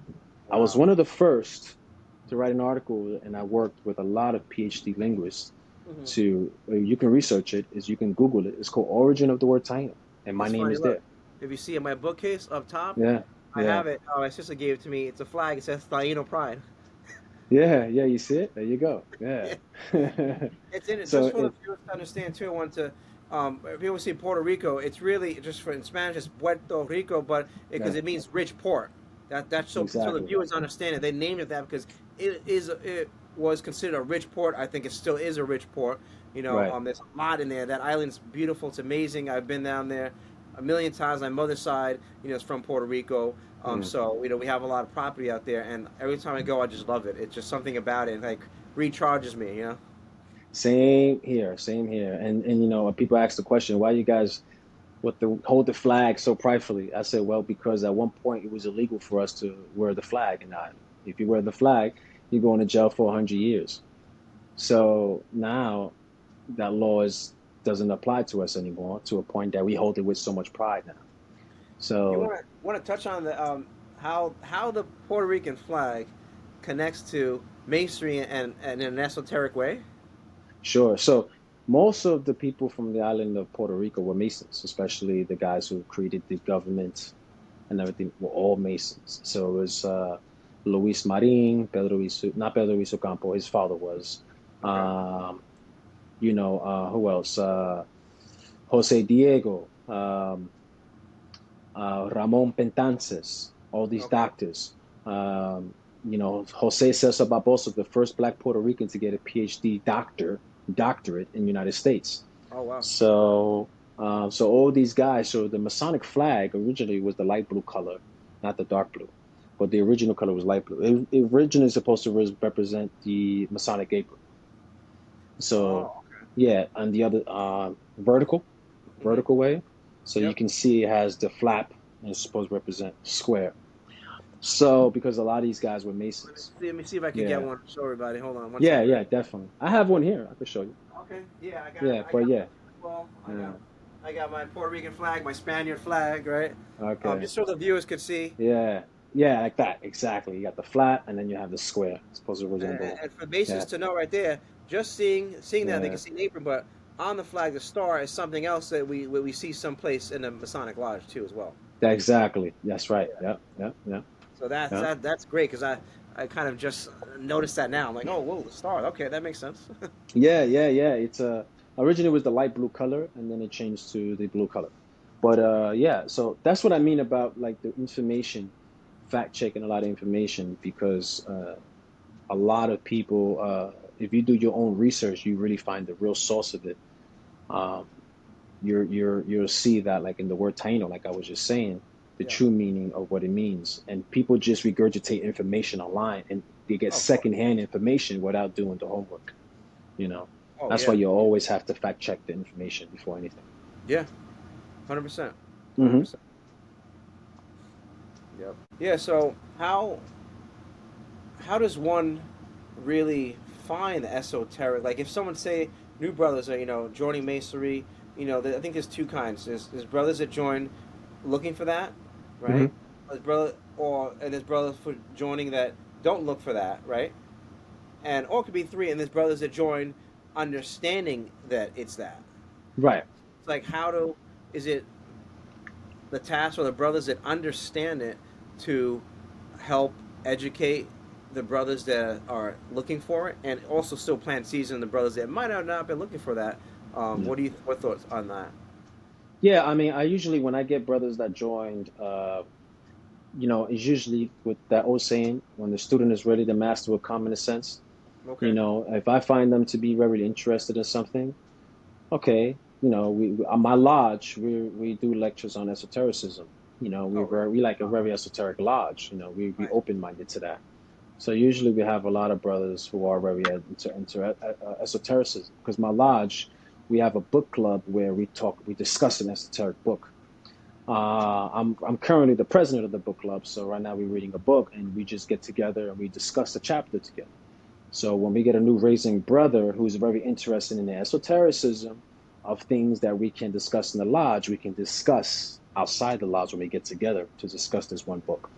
I was Wow. one of the first to write an article, and I worked with a lot of PhD linguists Hmm. you can research it, is you can Google it. It's called Origin of the Word Taino, and my It's name funny. is Look, there. if you see in my bookcase up top, Yeah, I yeah, have it. Oh, my sister gave it to me. It's a flag. It says Taino Pride. yeah, yeah. You see it? There you go. Yeah. Yeah. It's in it. So Just for the it viewers to understand too, I want to. If people see Puerto Rico, it's really just for in Spanish, it's Puerto Rico, but because yeah, it means rich port. That's so the exactly. viewers understand it. They named it that because it is. was considered a rich port. I think it still is a rich port. Right. There's a lot in there. That island's beautiful. It's amazing. I've been down there a million times. My mother's side, is from Puerto Rico. Mm. So we have a lot of property out there, and every time I go, I just love it. It's just something about it, like recharges me. Same here, same here. And people ask the question, why you guys hold the flag so pridefully? I said, well, because at one point it was illegal for us to wear the flag in Ireland. If you wear the flag, you're going to jail for 100 years. So now that doesn't apply to us anymore, to a point that we hold it with so much pride now. You So want to touch on the how the Puerto Rican flag connects to Masonry and in an esoteric way? sure. So most of the people from the island of Puerto Rico were Masons, especially the guys who created the government and everything were all Masons. So it was Luis Marin, not Pedro Luis Ocampo, his father was. Okay. Um, who else? Jose Diego, Ramon Pentances, all these Okay. doctors. Jose Cesar Barbosa, the first black Puerto Rican to get a PhD doctorate in the United States. Oh wow. So all these guys. So the Masonic flag originally was the light blue color, not the dark blue, but the original color was light blue. It originally supposed to represent the Masonic apron. So Oh. yeah, and the other vertical Mm-hmm. way. So you Yep. can see it has the flap and it's supposed to represent square. So because a lot of these guys were Masons. Let me see if I can get Yeah. one. Show everybody. Hold on one Yeah, second. yeah, definitely. I have one here. I could show you. Okay. Yeah, Yeah, I but got yeah. well, Yeah. I got my Puerto Rican flag, my Spaniard flag, right? Okay. Just so the viewers could see. Yeah. Yeah, like that. Exactly. You got the flat and then you have the square. It's supposed to resemble. And for Masons Yeah. to know right there, just seeing that they can Yeah. see an apron, but on the flag, the star is something else that we see someplace in the Masonic Lodge too as well. Exactly. That's right. Yeah. Yeah. Yeah. Yeah. So that's Yeah. that's great because I kind of just noticed that now. I'm like, oh, whoa, the star. Okay, that makes sense. Yeah. Yeah. Yeah. It's originally it was the light blue color and then it changed to the blue color. But yeah, so that's what I mean about like the information, fact checking a lot of information because a lot of people, if you do your own research, you really find the real source of it. Um, you'll see that like in the word taino, like I was just saying, the Yeah. true meaning of what it means. And people just regurgitate information online and they get Oh, of course. secondhand information without doing the homework. You know, Oh that's why yeah. you always have to fact check the information before anything. Yeah. 100%. Hundred Hmm. percent. Yep. Yeah. So how does one really find the esoteric? Like if someone say new brothers are joining masonry, I think there's two kinds. There's brothers that join looking for that, Hmm. right? And there's brothers for joining that don't look for that, right? And or it could be three, and there's brothers that join understanding that it's that. Right. It's like is it the task for the brothers that understand it to help educate the brothers that are looking for it, and also still plant seeds in the brothers that might have not been looking for that. Yeah. What thoughts on that? Yeah, I mean, I usually when I get brothers that joined, it's usually with that old saying, when the student is ready, the master will come in a sense. Okay. If I find them to be very interested in something, okay, my lodge, we do lectures on esotericism. Oh, really? We like a very esoteric lodge. We Nice. open minded to that. So usually we have a lot of brothers who are very into esotericism because my lodge, we have a book club where we discuss an esoteric book. I'm currently the president of the book club, so right now we're reading a book and we just get together and we discuss the chapter together. So when we get a new raising brother who's very interested in the esotericism of things that we can discuss in the lodge, we can discuss outside the lodge when we get together to discuss this one book.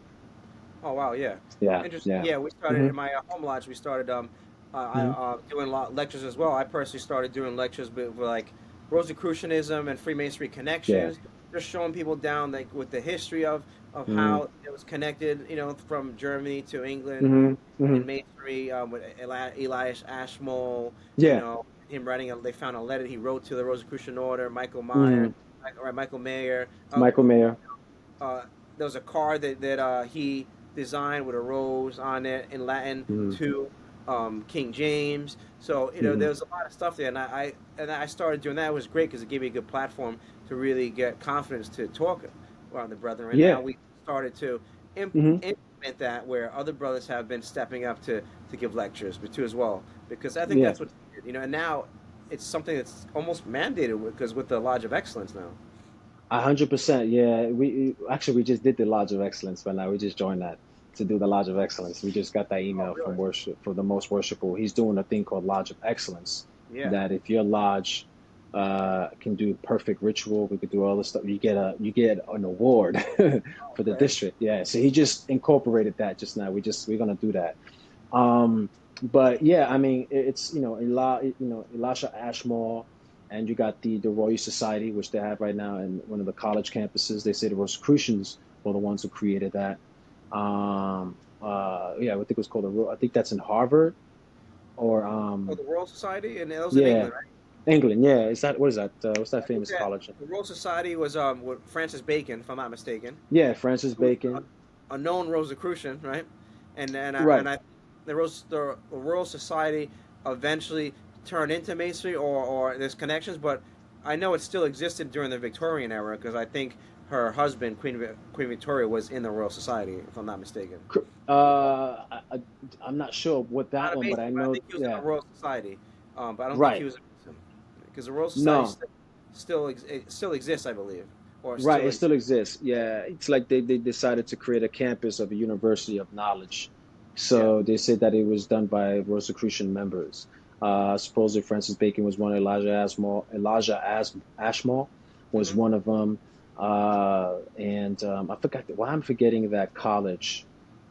Oh wow, yeah, Yeah, interesting. yeah. Yeah, we started Hmm. in my home lodge. We started Hmm. doing a lot lectures as well. I personally started doing lectures with like Rosicrucianism and Freemasonry Yeah. connections, just showing people down like with the history of Hmm. how it was connected, from Germany to England Hmm. Hmm. in Masonry with Elias Ashmole, Yeah. him writing. They found a letter he wrote to the Rosicrucian order. Hmm. Michael Mayer. Michael Mayer. Uh, there was a card that he designed with a rose on it in Latin Hmm. to King James. So there was a lot of stuff there, and I started doing that. It was great because it gave me a good platform to really get confidence to talk around the brethren. And Yeah. now we started to Hmm. implement that where other brothers have been stepping up to give lectures, but too as well, because I think Yeah. that's what and now it's something that's almost mandated because with the Lodge of Excellence now. 100%. Yeah. We just did the Lodge of Excellence, but now we just joined that to do the Lodge of Excellence. We just got that Oh, email from really? worship for the most worshipful. He's doing a thing called Lodge of Excellence. Yeah. That if your lodge can do perfect ritual, we could do all this stuff. You get an award for the Okay. district. Yeah. So he just incorporated that just now. We're gonna do that. Um, but yeah, I mean, it's Elisha Ashmore, and you got the Royal Society, which they have right now in one of the college campuses. They say the Rosicrucians were the ones who created that. Yeah, I think it was called I think that's in Harvard or Oh, the Royal Society, and that was in yeah, England, right? England. Yeah, is that what is that? What's that I think famous that college? the Royal Society was with Francis Bacon, if I'm not mistaken, Yeah, Francis who was Bacon. a known Rosicrucian, right? Right. And I the Royal Society eventually turned into Masonry, or there's connections, but I know it still existed during the Victorian era because I think her husband Queen Victoria was in the Royal Society, if I'm not mistaken. I'm not sure what that Not a one, but I Mason, but I know. think he was in Yeah. the Royal Society. But I don't think he Right. was a Mason because the Royal Society No. it still exists, I believe, or Right, still it exists. still exists. Yeah, it's like they decided to create a campus of a university of knowledge. Yeah. So they said that it was done by Rosicrucian members. Supposedly Francis Bacon was one. Ashmore was Hmm. one of them. And I forgot why I'm forgetting that college.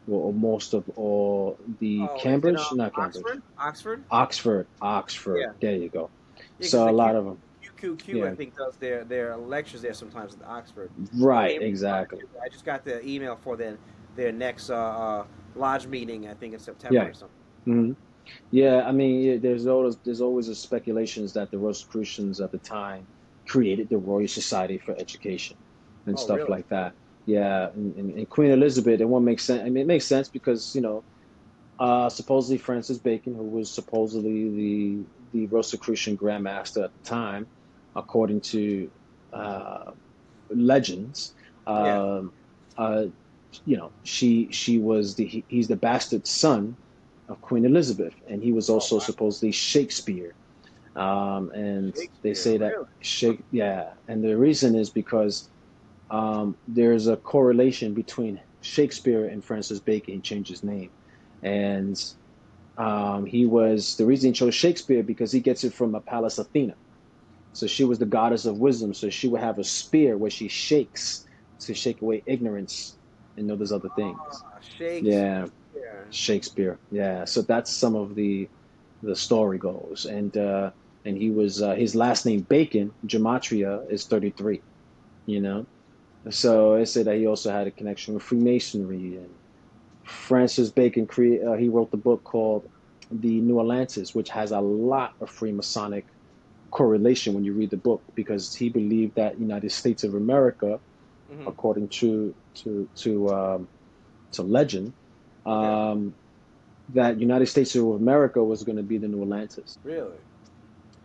Well, most of all the Oh, is it Cambridge, not Cambridge, Oxford? Oxford? Oxford. Yeah. There you go. Yeah, because So a the lot of them. QQQ I Yeah, think does their lectures there sometimes at Oxford. right, Cambridge started exactly. too. I just got the email for their next lodge meeting. I think in September Yeah. or something. Mm-hmm. Yeah, I mean, there's always a speculations that the Rosicrucians at the time created the Royal Society for Education and Oh, stuff really? like that. Yeah, and Queen Elizabeth, it won't make sense. I mean, it makes sense because supposedly Francis Bacon, who was supposedly the Rosicrucian Grand Master at the time, according to uh, legends, Yeah. um, uh, he's the bastard son of Queen Elizabeth, and he was Oh, also wow. supposedly Shakespeare. And they Shakespeare, say that really? yeah, and the reason is because there's a correlation between Shakespeare and Francis Bacon. He changed his name, and he was the reason he chose Shakespeare because he gets it from a Pallas Athena. So she was the goddess of wisdom. So she would have a spear where she shakes to shake away ignorance and all those other things. Yeah, Shakespeare. Shakespeare. Yeah. So that's some of the story goes. And he was his last name Bacon, gematria is 33, you know. So it said that he also had a connection with Freemasonry and Francis Bacon he wrote the book called The New Atlantis, which has a lot of Freemasonic correlation when you read the book because he believed that United States of America, Hmm. according to legend, Yeah. um, that United States of America was going to be the new Atlantis. Really?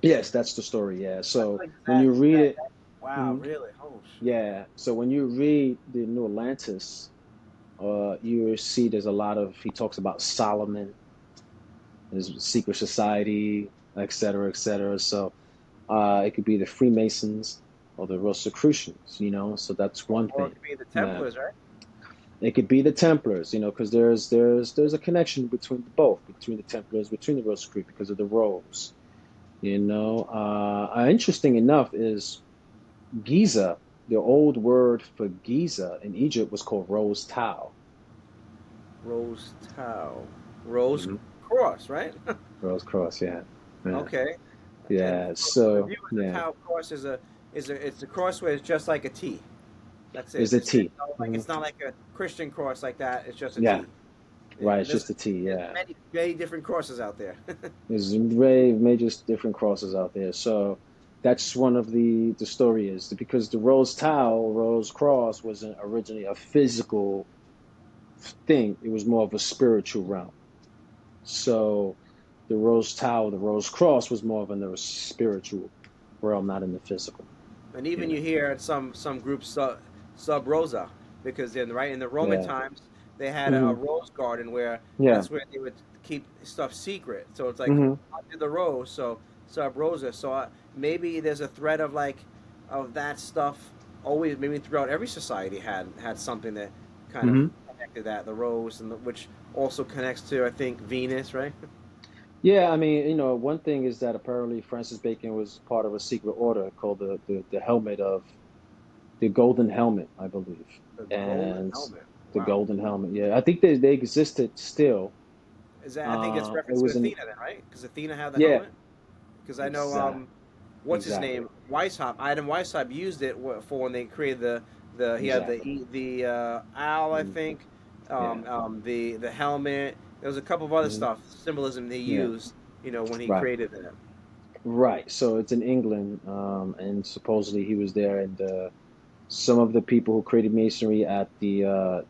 Yes, that's the story. Yeah. I So feel like when you read it, wow, mhm, really? Oh, shoot. yeah. So when you read the New Atlantis, you see there's a lot of he talks about Solomon, his secret society, et cetera, et cetera. So it could be the Freemasons or the Rosicrucians, so that's one Or it thing. could be the Yeah. Templars, right? It could be the Templars, because there's a connection between both, between the Templars, between the Rosicrucians because of the rose. Interesting enough is Giza, the old word for Giza in Egypt was called Rose Tau. Rose Tau. Rose Hmm. Cross, right? Rose Cross, yeah. Yeah. Okay. And Yeah. for the So viewers, the yeah, Tau cross it's a cross where it's just like a T. That's it. it's a T. Hmm. It's not like a Christian cross like that. It's just a Yeah, T. Yeah. right. And It's just a T. there's Yeah. many different crosses out there. There's very major different crosses out there. So that's one of the story is because the Rose Tau, Rose Cross wasn't originally a physical thing. It was more of a spiritual realm. So the Rose Tower, the Rose Cross was more of in the spiritual realm, not in the physical. And even Yeah. you hear some groups sub rosa, because in the Roman Yeah. times they had a Hmm. rose garden where Yeah. that's where they would keep stuff secret. So it's like Hmm. under the rose, so sub rosa. So maybe there's a thread of of that stuff always. Maybe throughout every society had something that kind of Hmm. connected that the rose, and which also connects to, I think, Venus, right? Yeah, I mean, one thing is that apparently Francis Bacon was part of a secret order called the helmet of the golden helmet, I believe. The golden And helmet. the Wow. golden helmet, yeah. I think they existed still. Is that? I think it's It reference to was in, Athena then, right? Because Athena had the yeah, helmet. Because I know, exact, what's his exactly, name? Weishaupt. Adam Weishaupt used it for when they created the he had exactly. the owl, I Mm, think, yeah. the helmet. There was a couple of other Hmm. stuff symbolism they Yeah, used, when he right. created that. Right. So it's in England, and supposedly he was there, and some of the people who created Masonry at the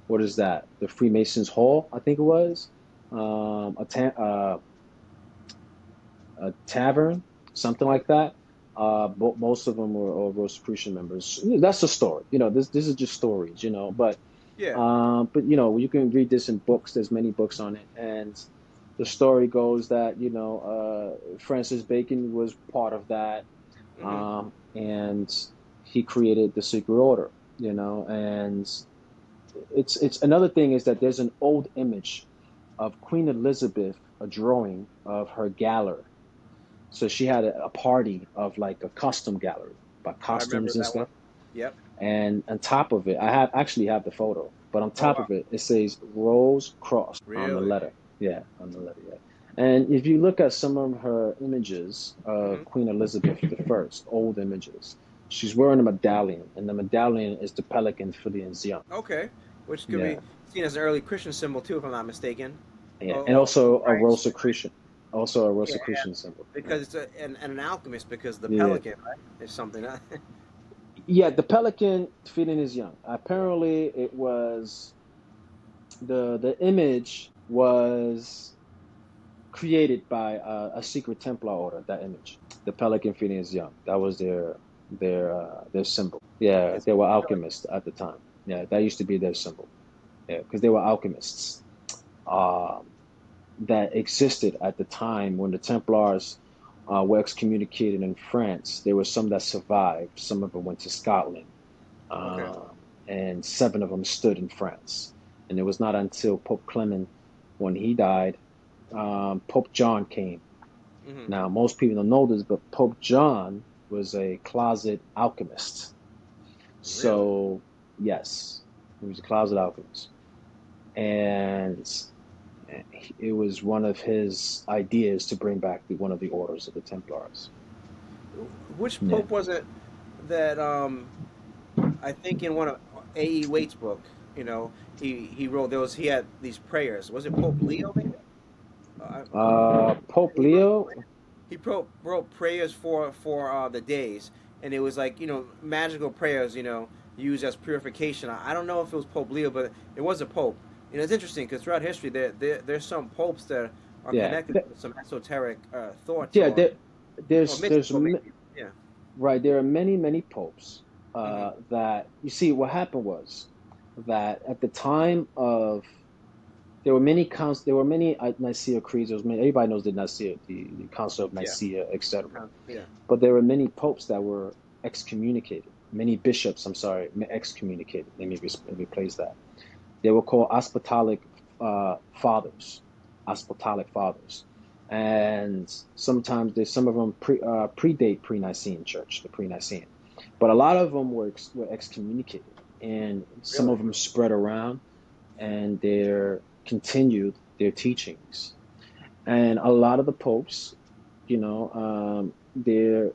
what is that? The Freemasons Hall, I think it was, a tavern, something like that. Most of them were all Rosicrucian members. That's a story. This is just stories. Yeah. But you can read this in books. There's many books on it, and the story goes that Francis Bacon was part of that, Hmm. and he created the secret order. And it's another thing is that there's an old image of Queen Elizabeth, a drawing of her gallery. So she had a party of like a costume gallery, by I remember costumes and that one. stuff. Yep. And on top of it, I actually have the photo, but on Oh top wow. of it, it says Rose Cross on the Really? letter. Yeah, on the letter. Yeah. And if you look at some of her images of Hmm. Queen Elizabeth I, old images, she's wearing a medallion, and the medallion is the pelican for the young. Okay. Which could Yeah, be seen as an early Christian symbol too, if I'm not mistaken. yeah, and Oh, also a right. Rosicrucian, also a Yeah, Rosicrucian symbol. Yeah, because it's and an alchemist, because the yeah, pelican, right, is something that. yeah. The pelican feeding his young. Apparently, it was the image was created by a secret Templar order. That image, the pelican feeding his young, that was their symbol. Yeah, It's they were really. alchemists at the time. Yeah, that used to be their symbol. Yeah, because they were alchemists um, that existed at the time when the Templars were excommunicated in France. There were some that survived. Some of them went to Scotland, Okay. and 7 of them stood in France. And it was not until Pope Clement, when he died, Pope John came. Hmm. Now, most people don't know this, but Pope John was a closet alchemist. Really? So, yes, he was a closet alchemist. And it was one of his ideas to bring back one of the orders of the Templars. Which Yeah. pope was it that I think in one of A.E. Waite's book, he wrote those he had these prayers. Was it Pope Leo maybe? Pope He wrote Leo, wrote prayers for the days, and it was like magical prayers, used as purification. I don't know if it was Pope Leo, but it was a pope. It's interesting because throughout history there's some popes that are yeah, connected with some esoteric thoughts, yeah. or There's misinformation. Yeah. right. There are many popes Hmm. that you see. What happened was that at the time of there were many there were many Nicaea creeds. There was many, everybody knows the Nicaea, the Council of Yeah. Nicaea, etc. Yeah. But there were many popes that were excommunicated. Many bishops, I'm sorry, excommunicated. Let me replace that. They were called fathers, apostolic fathers, and sometimes some of them predate pre-Nicene church, the pre-Nicene, but a lot of them were excommunicated, and some Really. of them spread around, and they continued their teachings, and a lot of the popes, they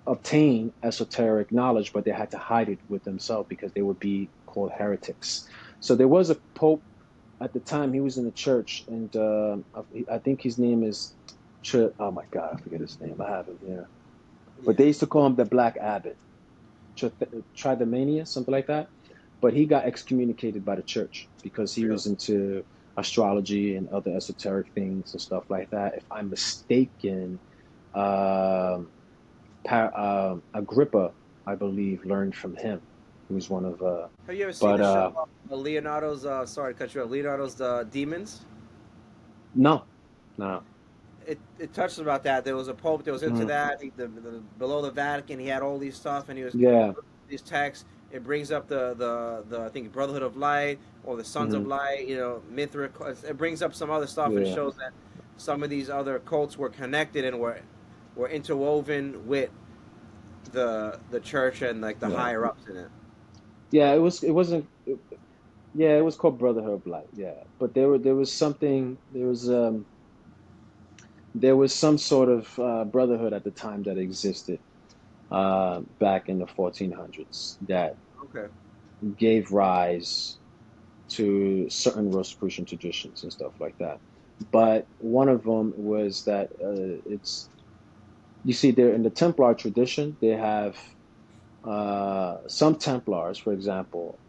obtained esoteric knowledge, but they had to hide it with themselves because they would be called heretics. So there was a pope at the time. He was in the church, and I think his name is. Oh my God, I forget his name. I have it here, but Yeah. they used to call him the Black Abbot, Tridemania, something like that. But he got excommunicated by the church because he Really. was into astrology and other esoteric things and stuff like that. If I'm mistaken, um Agrippa, I believe, learned from him. He was one of, Have you ever seen but the show Leonardo's? Sorry to cut you off. Leonardo's Demons. no, no. It touched about that. There was a pope that was into Mm, that. Below the Vatican, he had all these stuff, and he was yeah. these texts. It brings up the I think Brotherhood of Light or the Sons of Hmm. Light. Mithra. It brings up some other stuff and Yeah. shows that some of these other cults were connected and were interwoven with the church and like the Yeah. higher ups in it. Yeah. It wasn't. Yeah, it was called Brotherhood of Light. Yeah, but there was something. There was some sort of brotherhood at the time that existed back in the 1400s that Okay. gave rise to certain Rosicrucian traditions and stuff like that. But one of them was that it's you see there in the Templar tradition they have some Templars, for example.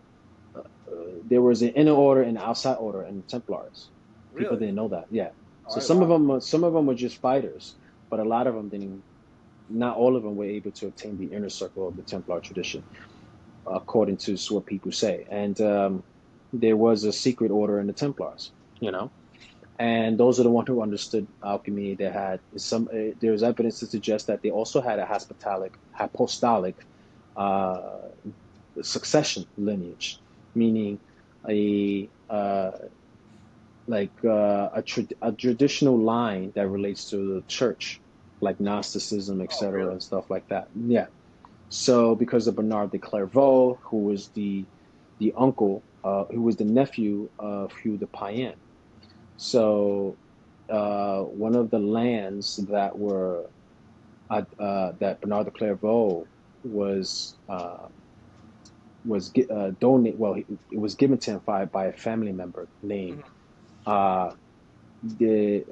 There was an inner order and outside order in Templars. People Really? didn't know that. Yeah. All So right. Wow. some of them were just fighters, but a lot of them didn't. Not all of them were able to obtain the inner circle of the Templar tradition, according to what people say. And there was a secret order in the Templars, you know, and those are the one who understood alchemy. They had some. There's evidence to suggest that they also had a apostolic uh, succession lineage, meaning a a traditional line that relates to the church, like Gnosticism, Oh, etc., really? and stuff like that. Yeah. So because of Bernard de Clairvaux, who was the uncle, who was the nephew of Hugh de Payen. So one of the lands that were that Bernard de Clairvaux was donate. Well, it was given to him by a family member named Hmm. uh, de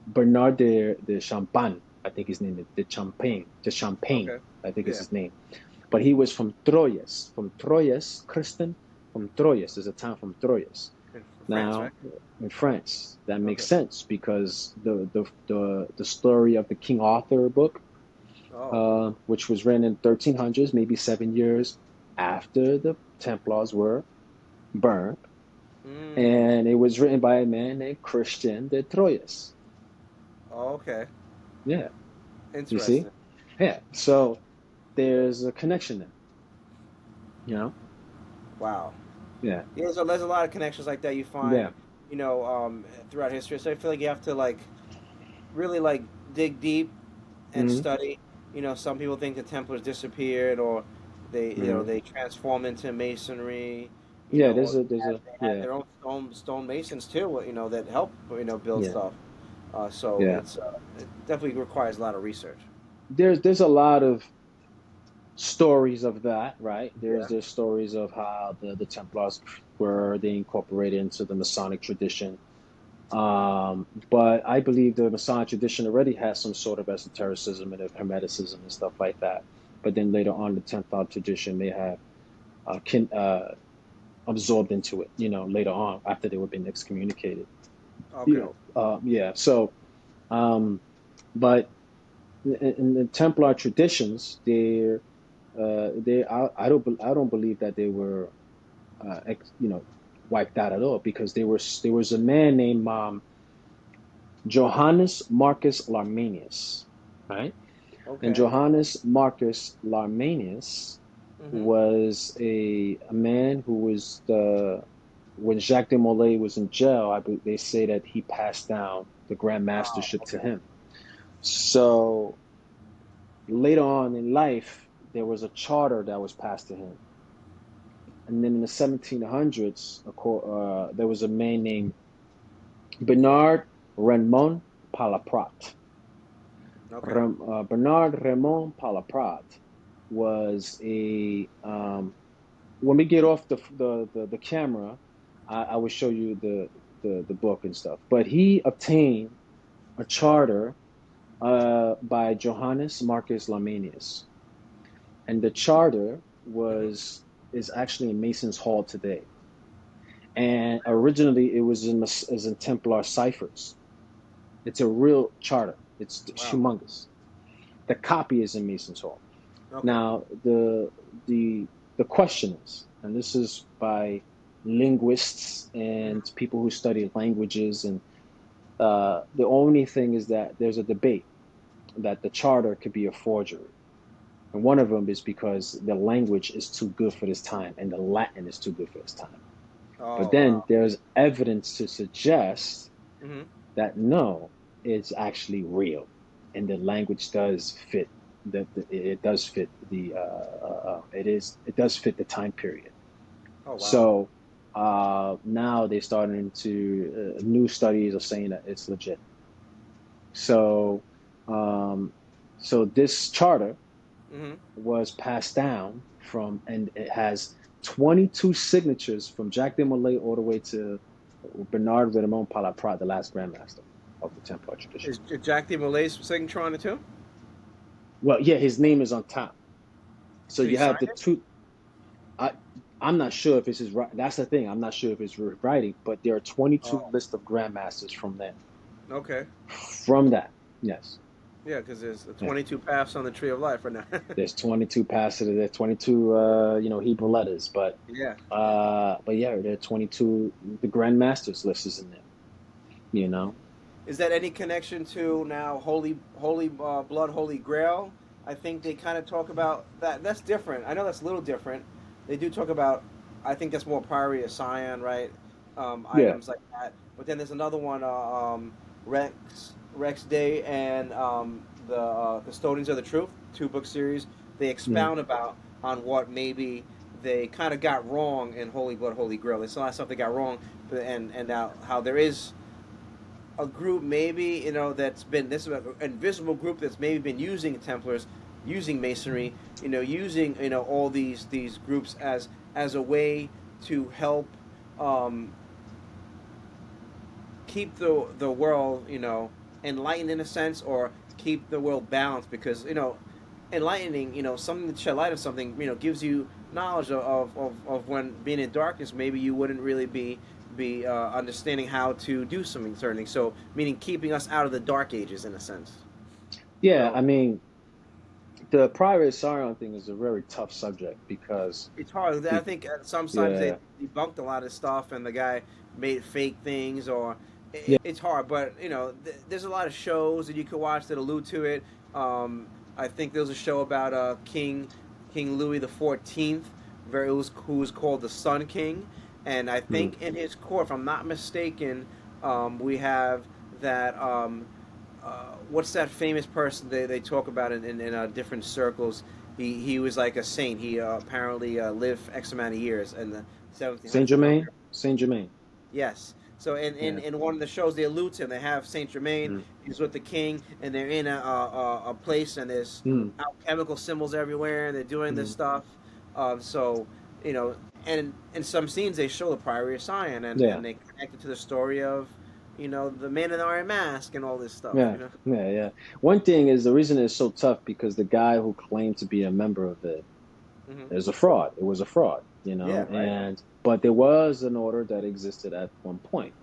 Bernard de Champagne. I think his name is de Champagne. Okay. I think is Yeah. his name. But he was from Troyes, Kristen, from Troyes. There's a town from Troyes. In France, right? Now, in France, that makes Okay. sense because the story of the King Arthur book, Oh. which was written in 1300s, maybe 7 years after the Templars were burned, Mm. and it was written by a man named Christian de Troyes. Oh, okay. Yeah, you see? Interesting. Yeah, so there's a connection there, you know? Wow. Yeah, Yeah, so there's a lot of connections like that you find, yeah. throughout history. So I feel like you have to like really like dig deep and Hmm. study. Some people think the Templars disappeared or Hmm. they transformed into Masonry. Yeah, Or they had yeah, their own stone masons too. That help build yeah, stuff. So yeah. it definitely requires a lot of research. There's a lot of stories of that, right? Yeah. There's stories of how the Templars were they incorporated into the Masonic tradition. But I believe the Masonic tradition already has some sort of esotericism and hermeticism and stuff like that. But then later on, the Templar tradition may have kin absorbed into it, later on after they were being excommunicated, Okay. yeah. So, um, but in the Templar traditions, I don't believe that they were, wiped out at all because there was a man named Johannes Marcus Larminius, right? And Okay. Johannes Marcus Larminius Mm-hmm. was a man who was when Jacques de Molay was in jail. They say that he passed down the Grand Oh, Mastership to okay. him. So later on in life, there was a charter that was passed to him. And then in the 1700s, there was a man named Bernard Raymond Palaprat. Okay. Bernard Raymond Palaprat was a when we get off the camera, I will show you the book and stuff. But he obtained a charter by Johannes Marcus Lamanius, and the charter Mm-hmm. is actually in Mason's Hall today. And originally it was in Templar ciphers. It's a real charter. It's Wow. humongous. The copy is in Mason's Hall. Okay. Now the question is, and this is by linguists and people who study languages, and the only thing is that there's a debate that the charter could be a forgery. And one of them is because the language is too good for this time and the Latin is too good for this time. But Oh, then wow. there's evidence to suggest Mm-hmm. that no, it's actually real, and the language does fit. It does fit it does fit the time period. Oh, wow. So now they're starting into new studies are saying that it's legit. So so this charter Mm-hmm. was passed down from, and it has 22 signatures from Jacques de Molay all the way to Bernard Raymond Palaprat, the last Grandmaster of the Templar tradition. Is Jack D. Malay's signature on it too? Well, yeah, his name is on top. So Did he you sign have the it? two. I, I'm not sure if it's his right. That's the thing. I'm not sure if it's writing, but there are 22 Oh, lists of Grandmasters from then. okay. From that, yes. Yeah, because there's Yeah. 22 paths on the Tree of Life right now. There's 22 passages. There's 22, Hebrew letters, Yeah. but yeah, there are 22. The Grandmasters list is in there. You know. Is that any connection to now Holy Blood, Holy Grail? I think they kind of talk about that. That's different. I know that's a little different. They do talk about. I think that's more Priory of Sion, right? Yeah. Items like that. But then there's another one, Rex Day and the Custodians of the Truth, 2-book series. They Mm. expound about on what maybe they kind of got wrong in Holy Blood, Holy Grail. There's a lot of stuff they got wrong, but, and now how there is a group maybe that's been this is an invisible group that's maybe been using Templars, using Masonry, using all these groups as a way to help um, keep the world enlightened in a sense, or keep the world balanced, because enlightening, something to shed light of something, gives you knowledge of when being in darkness, maybe you wouldn't really be understanding how to do something certain things. So meaning keeping us out of the dark ages in a sense. Yeah, So I mean, the Priory of Sion thing is a very tough subject because, it's hard. I be, think sometimes they yeah, debunked a lot of stuff, and the guy made fake things, or yeah, it's hard. But there's a lot of shows that you could watch that allude to it. I think there was a show about King Louis the XIV, who was called the Sun King, and I mm, think in his court, if I'm not mistaken, we have that. What's that famous person they talk about in different circles? He was like a saint. He apparently lived X amount of years in the Saint 1700s. If I'm Germain, Saint Germain, Yes. So yeah, in one of the shows, they allude to him. They have Saint Germain. mm, He's with the king, and they're in a place, and there's mm, alchemical symbols everywhere, and they're doing this mm, stuff. So you know, and in some scenes, they show the Priory of Sion, yeah, and they connect it to the story of the Man in the Iron Mask and all this stuff. yeah, yeah, yeah. One thing is the reason it's so tough because the guy who claimed to be a member of it Hmm. is a fraud. It was a fraud, Yeah. Right. and but there was an order that existed at one point.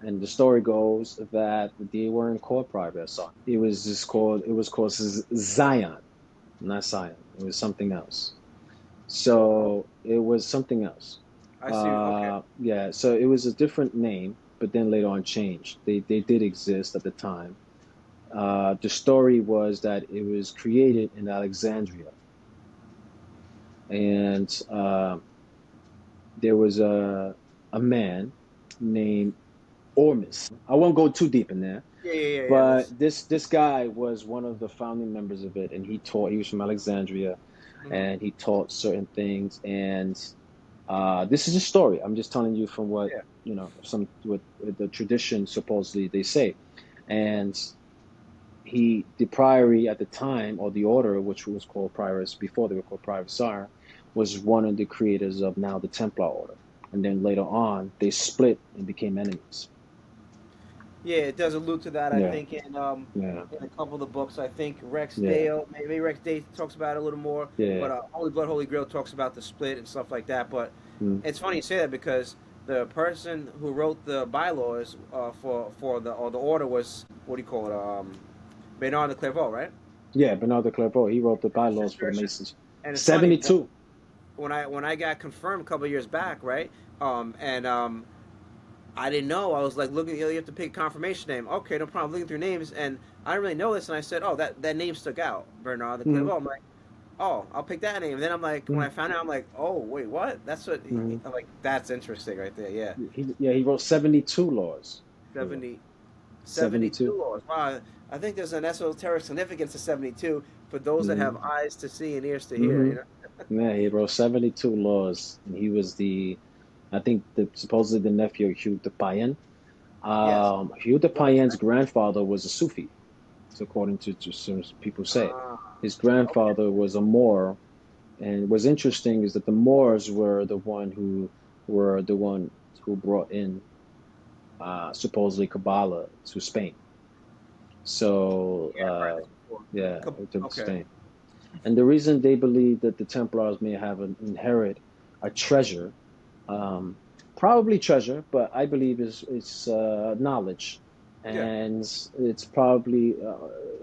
And the story goes that they weren't called Private Sion. It was called Zion, not Zion. It was something else. Oh, So it was something else. I see. Okay. Yeah, so it was a different name, but then later on changed. They did exist at the time. The story was that it was created in Alexandria, and there was a man named Ormus. I won't go too deep in there, Yeah. Yeah. Yeah. Yeah. but this guy was one of the founding members of it, and he was from Alexandria, Hmm. and he taught certain things. And this is a story. I'm just telling you from what Yeah. some what the tradition supposedly they say. And the priory at the time, or the order, which was called Priors before they were called Prior, was one of the creators of now the Templar order. And then later on, they split and became enemies. Yeah, it does allude to that. I Yeah, think yeah, in a couple of the books. I think Rex yeah, Dale, maybe Rex Day talks about it a little more, yeah. but Holy Blood, Holy Grail talks about the split and stuff like that. But Mm, it's funny you say that because the person who wrote the bylaws for the order was, what do you call it? Bernard de Clairvaux, right? Yeah, Bernard de Clairvaux. He wrote the That's bylaws his for the version. Masons. And it's funny 72. when I got confirmed a couple of years back, right? And I didn't know. I was like looking. You have to pick a confirmation name. Okay, no problem. Looking through names, and I didn't really know this. And I said, "Oh, that name stuck out, Bernard de Hmm. Clairvaux." I'm like, "Oh, I'll pick that name." And then I'm like, when Hmm. I found out, I'm like, "Oh, wait, what? That's what." Hmm. I'm like, "That's interesting, right there." Yeah, He wrote 72 laws. He wrote 70, 72. 72 laws. Wow, I think there's an esoteric significance to 72 for those that Hmm. have eyes to see and ears to hear. Hmm. You know. Yeah, he wrote 72 laws, and he was I think, supposedly the nephew of Hugh de Payen. Yes. Hugh de Was Payen's right. grandfather was a Sufi, so according to some people say. Ah. His Okay. grandfather was a Moor, and what's interesting is that the Moors were the one who brought in supposedly Kabbalah to Spain. So Yeah, I've heard this before. yeah, to Okay. Spain. And the reason they believe that the Templars may have inherit a treasure, um, probably treasure, but I believe it's knowledge, Yeah. and it's probably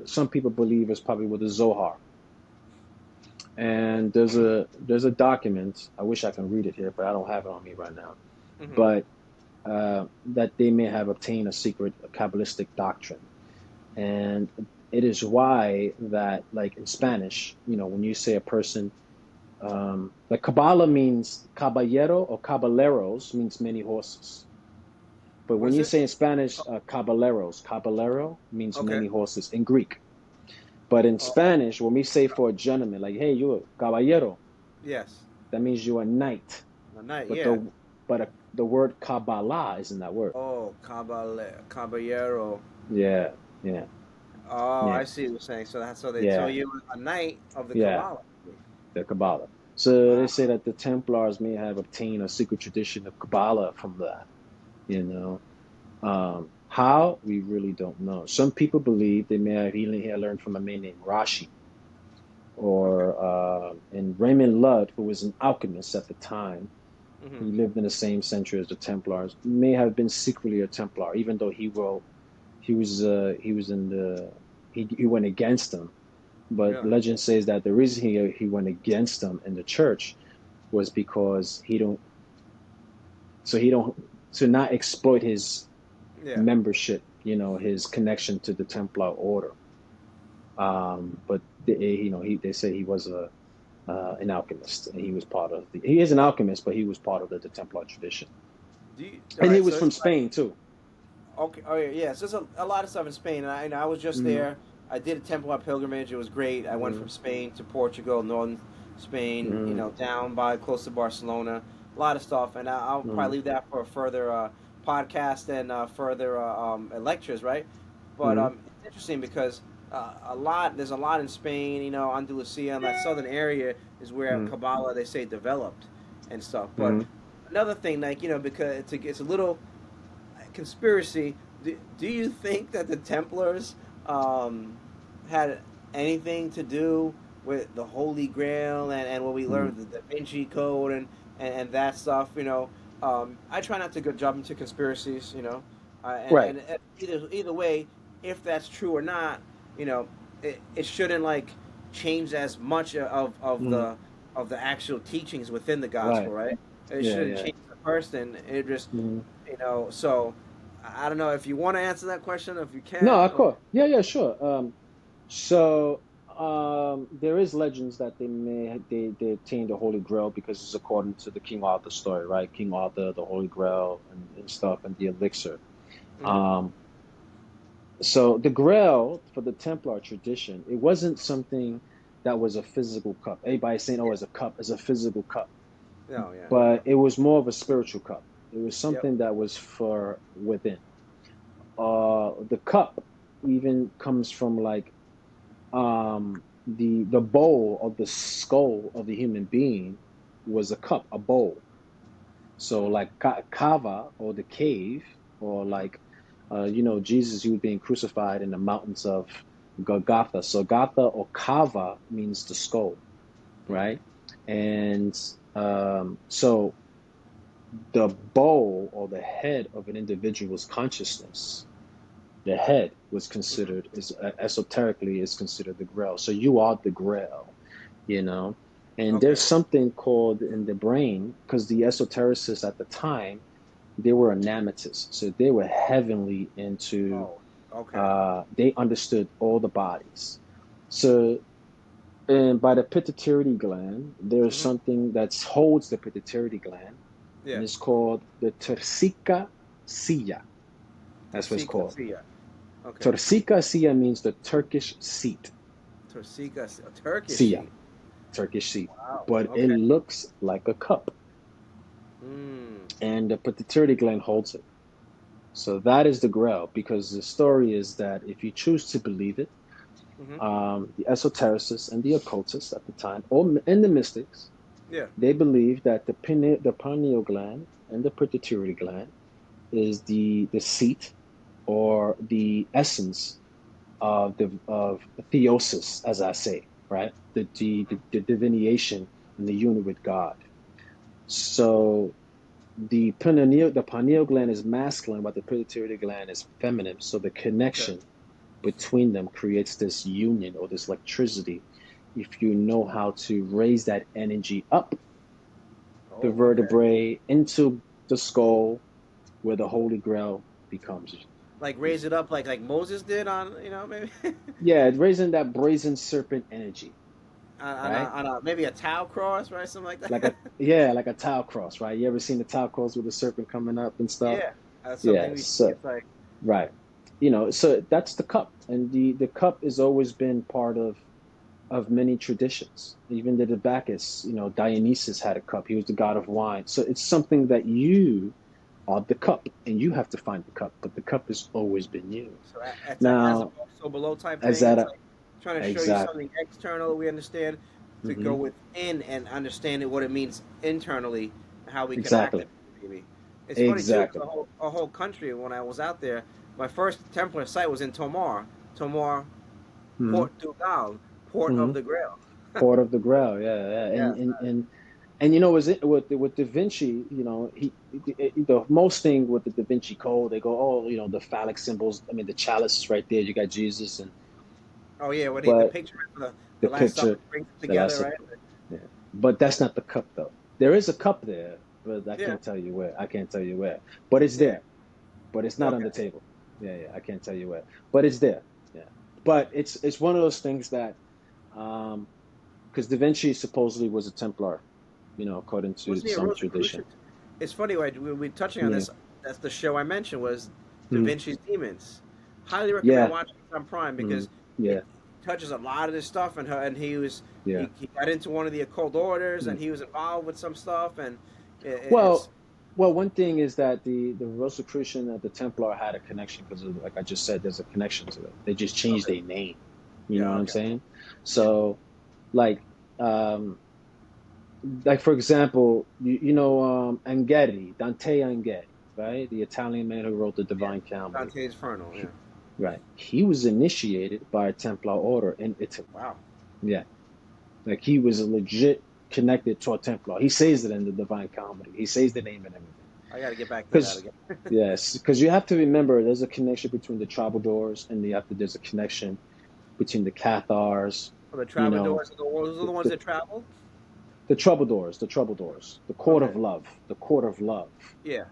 some people believe it's probably with the Zohar. And there's a document. I wish I can read it here, but I don't have it on me right now. Hmm. But that they may have obtained a secret Kabbalistic doctrine. And it is why that, like in Spanish, when you say a person, like Kabbalah means caballero or caballeros means many horses. But What when is you it? say in Spanish, Oh, caballero means okay. many horses in Greek. But in Oh, Spanish, when we say for a gentleman, like, hey, you're a caballero, yes. that means you're a knight. A night. But Yeah. the word Kabbalah is in that word. Oh, caballero. Yeah, yeah, Oh, yeah, I see what you're saying. So they tell yeah, you a knight of the yeah. Kabbalah. The Kabbalah. So they Wow. say that the Templars may have obtained a secret tradition of Kabbalah from that. You know, how we really don't know. Some people believe they may have even learned from a man named Rashi, Okay. or and Raymond Ludd, who was an alchemist at the time. Hmm. He lived in the same century as the Templars. May have been secretly a Templar, even though he was in he went against them. But Yeah. legend says that the reason he went against them in the church was because he don't to not exploit his Yeah. membership, his connection to the Templar order. But they say he was an alchemist, and he was part of he is an alchemist, but he was part of the Templar tradition, All and he right. was So from it's like Spain too. okay. Oh yeah. Yeah. So there's a lot of stuff in Spain, and I was just Mm-hmm. there. I did a Templar pilgrimage. It was great. I went Mm-hmm. from Spain to Portugal, northern Spain. Mm-hmm. Down by close to Barcelona. A lot of stuff, and I'll Mm-hmm. probably leave that for a further podcast and further lectures, right? But Mm-hmm. it's interesting because there's a lot in Spain. Andalusia and that southern area is where Kabbalah they say developed and stuff. But Mm-hmm. another thing, like because it's a little conspiracy. Do you think that the Templars um, had anything to do with the Holy Grail and what we Mm-hmm. learned, the Da Vinci Code and that stuff? I try not to go jump into conspiracies. Right. And either way, if that's true or not, you know, it shouldn't like change as much Mm-hmm. of the actual teachings within the gospel, Right. right? It Yeah. shouldn't Yeah. change the person. It just Mm-hmm. so I don't know if you want to answer that question, if you No, can, of or course. Yeah. Yeah. Sure. So there is legends that they obtained the Holy Grail because it's according to the King Arthur story, right? King Arthur, the Holy Grail, and stuff, and the elixir. mhm. Um, so the Grail for the Templar tradition, it wasn't something that was a physical cup. Everybody's saying, "Oh, Yeah, it's a cup. It's a physical cup," no, yeah, but it was more of a spiritual cup. It was yep, something that was for within. The cup even comes from like the bowl of the skull of the human being was a cup, a bowl. So mm, like kava, or the cave, or hmm, like Jesus, he was being crucified in the mountains of Golgotha. So Golgotha or kava means the skull, hmm, right? And so the bowl or the head of an individual's consciousness, the head was considered is esoterically is considered the Grail. So you are the Grail, you know. And there's Okay. something called in the brain because the esotericists at the time they were anamatists, so they were heavily into. Oh, okay. They understood all the bodies. So, and by the pituitary gland, there's Hmm. something that holds the pituitary gland, and Yeah. it's called the tersica silla. That's what it's Torsika called. Sia. Okay. Tersica silla means the Turkish seat. Torsika, a Turkish Silla, seat. Turkish seat. Wow. But it Okay. looks like a cup, Mm. and the pituitary gland holds it. So that is the Grail, because the story is that if you choose to believe it, Hmm. the esotericists and the occultists at the time, and the mystics, Yeah. they believe that the pineal gland and the pituitary gland is the seat or the essence of theosis, as I say, right? The divination and the union with God. So the pineal gland is masculine, but the pituitary gland is feminine. So the Okay. connection between them creates this union or this electricity if you know how to raise that energy up the Oh, okay. vertebrae into the skull where the Holy Grail becomes. Like raise it up like Moses did on maybe Yeah, it's raising that brazen serpent energy, right? on a maybe a tau cross, right? Something like Like that. a yeah, like a tau cross, right? You ever seen the tau cross with the serpent coming up and stuff? Yeah. That's Yeah, something we see. so It's like right. So that's the cup. And the cup has always been part of many traditions. Even the Bacchus, Dionysus had a cup. He was the god of wine. So it's something that you are the cup, and you have to find the cup. But the cup has always been you. so it's like as Now, above, so below type as thing. that It's a, like trying to show you exactly. something external that we understand to go Hmm. within and understand it, what it means internally, how we can Exactly. activate it. Maybe it's funny too because Exactly. a whole country when I was out there, my first Templar site was in Tomar, Hmm. Portugal, Port Hmm. of the Grail. Port of the Grail, yeah, yeah. Yeah. And was it with Da Vinci, the most thing with the Da Vinci Code, they go, oh, the phallic symbols. I mean, the chalice is right there. You got Jesus, and Oh yeah, what the but picture for the the Last Supper picture, brings it the together, last, right? yeah. But that's not the cup, though. There is a cup there, but I Yeah. can't tell you where. I can't tell you where. But it's Yeah. there. But it's not on Okay. the table. Yeah, yeah. I can't tell you where. But it's there. Yeah. But it's one of those things that, because Da Vinci supposedly was a Templar, according to Wasn't he a some tradition. Rosicrucian? It's funny, right? We touching on Yeah. this. That's the show I mentioned was Da Mm. Vinci's Demons. Highly recommend Yeah. watching it on Prime Mm. because it Yeah. touches a lot of this stuff, and Yeah. he got into one of the occult orders, Mm. and he was involved with some stuff, and it's Well, well, one thing is that the Rosicrucian and the Templar had a connection because, like I just said, there's a connection to it. They just changed okay. their name. You know Yeah. what I'm Okay. saying? Yeah. So, like, um, for example, Dante Alighieri, right? The Italian man who wrote the Yeah. Divine Comedy. Dante's Infernal. Yeah. He, right. He was initiated by a Templar order in Italy. Wow. Yeah. Like he was a legit connected to a Templar. He says it in the Divine Comedy. He says the name and everything. I got to get back to that Because again. yes, because you have to remember there's a connection between the troubadours and there's a connection between the Cathars, Well, the you know, Travadors, those are the, the ones the, that travel. the troubadours, Okay. the court of love, Yeah.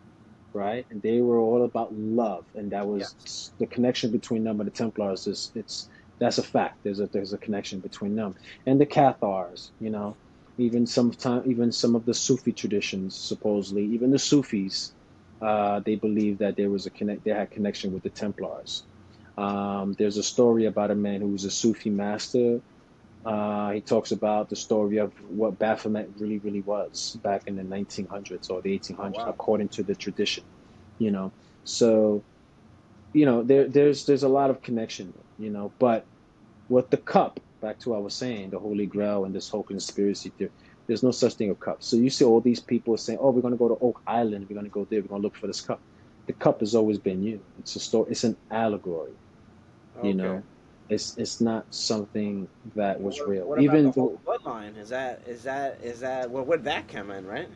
right? And they were all about love, and that was Yes. the connection between them and the Templars that's a fact. There's a connection between them and the Cathars, even some of the Sufi traditions, supposedly, even the Sufis, they believe that they had connection with the Templars. There's a story about a man who was a Sufi master. He talks about the story of what Baphomet really, really was back in the 1900s or the Oh 1800s, wow. according to the tradition. You know, so there's a lot of connection. But with the cup, back to what I was saying, the Holy Grail and this whole conspiracy theory, there's no such thing as a cup. So you see all these people saying, "Oh, we're going to go to Oak Island. We're going to go there. We're going to look for this cup." The cup has always been you. It's a story. It's an allegory. You Okay. know, it's not something that Well, was real. what about the Even whole though bloodline? Is that where would that come in, right?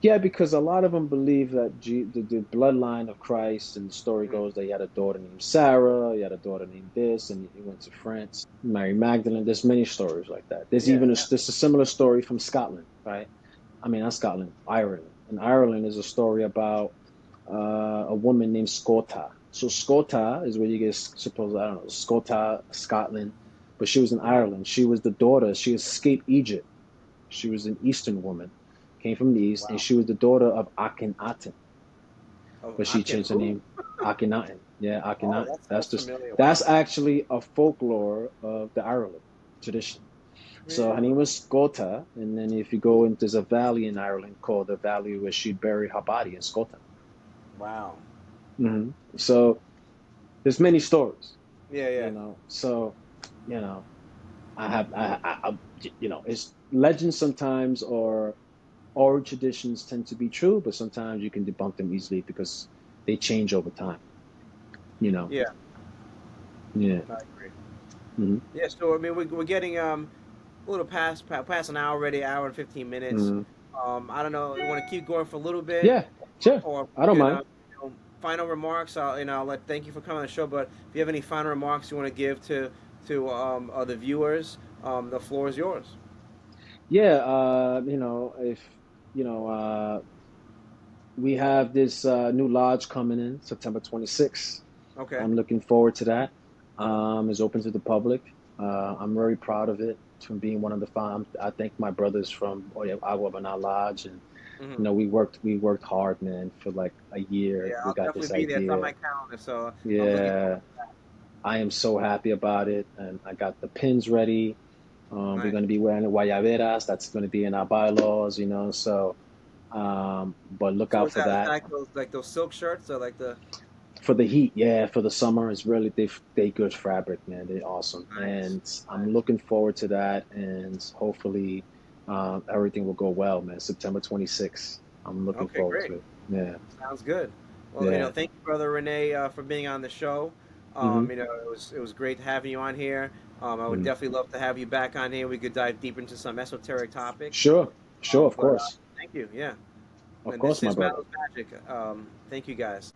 Yeah, because a lot of them believe that the bloodline of Christ, and the story Mm. goes that he had a daughter named Sarah, he had a daughter named this, and he went to France, Mary Magdalene. There's many stories like that. There's Yeah. even there's a similar story from Scotland, right? I mean, not Scotland, Ireland. In Ireland is a story about a woman named Scota. So Scota is where you get suppose I don't know Scota, Scotland, but she was in Mhm. Ireland. She was the daughter. She escaped Egypt. She was an Eastern woman, came from the East, and Wow. she was the daughter of Akhenaten. Oh, But I she can changed her who? name, Akhenaten. Yeah, Oh, Akhenaten. that That's sounds just familiar. that's Wow. actually a folklore of the Ireland tradition. So her name Really? was Scota, and then if you go into there's a valley in Ireland called the valley where she buried her body in Scota. Wow. So there's many stories, Yeah, yeah. So you know, it's legends sometimes, or oral traditions tend to be true, but sometimes you can debunk them easily because they change over time. You know, Yeah, yeah. I agree. hmm Yeah, so I mean, we're getting a little past an hour already, hour and 15 minutes. hmm I don't know. You want to keep going for a little bit, Yeah, sure. or I don't mind. final remarks? I'll let thank you for coming on the show. But if you have any final remarks you want to give to the viewers, the floor is yours. Yeah, if you know, we have this new lodge coming in September 26th. Okay. I'm looking forward to that. It's open to the public. I'm very proud of it from being one of the found. I thank my brothers from Agueybana Lodge, and Hmm. we worked hard, man, for like a year. Yeah, We I'll got definitely this be there. It's on idea. my calendar, so I'm looking forward Yeah, to that. I am so happy about it, and I got the pins ready. We're Nice. going to be wearing the guayaberas. That's going to be in our bylaws, So, but look So out is for that that. like those silk shirts or like the For the heat, yeah, for the summer, it's really they good fabric, man. They're awesome, nice, and I'm nice. looking forward to that. And hopefully, everything will go well, man. September 26th. I'm looking Okay, forward great. to it. Yeah, Sounds good. Well, yeah. thank you, brother Rene, for being on the show. hmm It was great having you on here. I would hmm definitely love to have you back on here. We could dive deeper into some esoteric topics. Sure, sure, of But course, thank you. Yeah. of And course, this my is brother. Maldo's Magic. Thank you guys.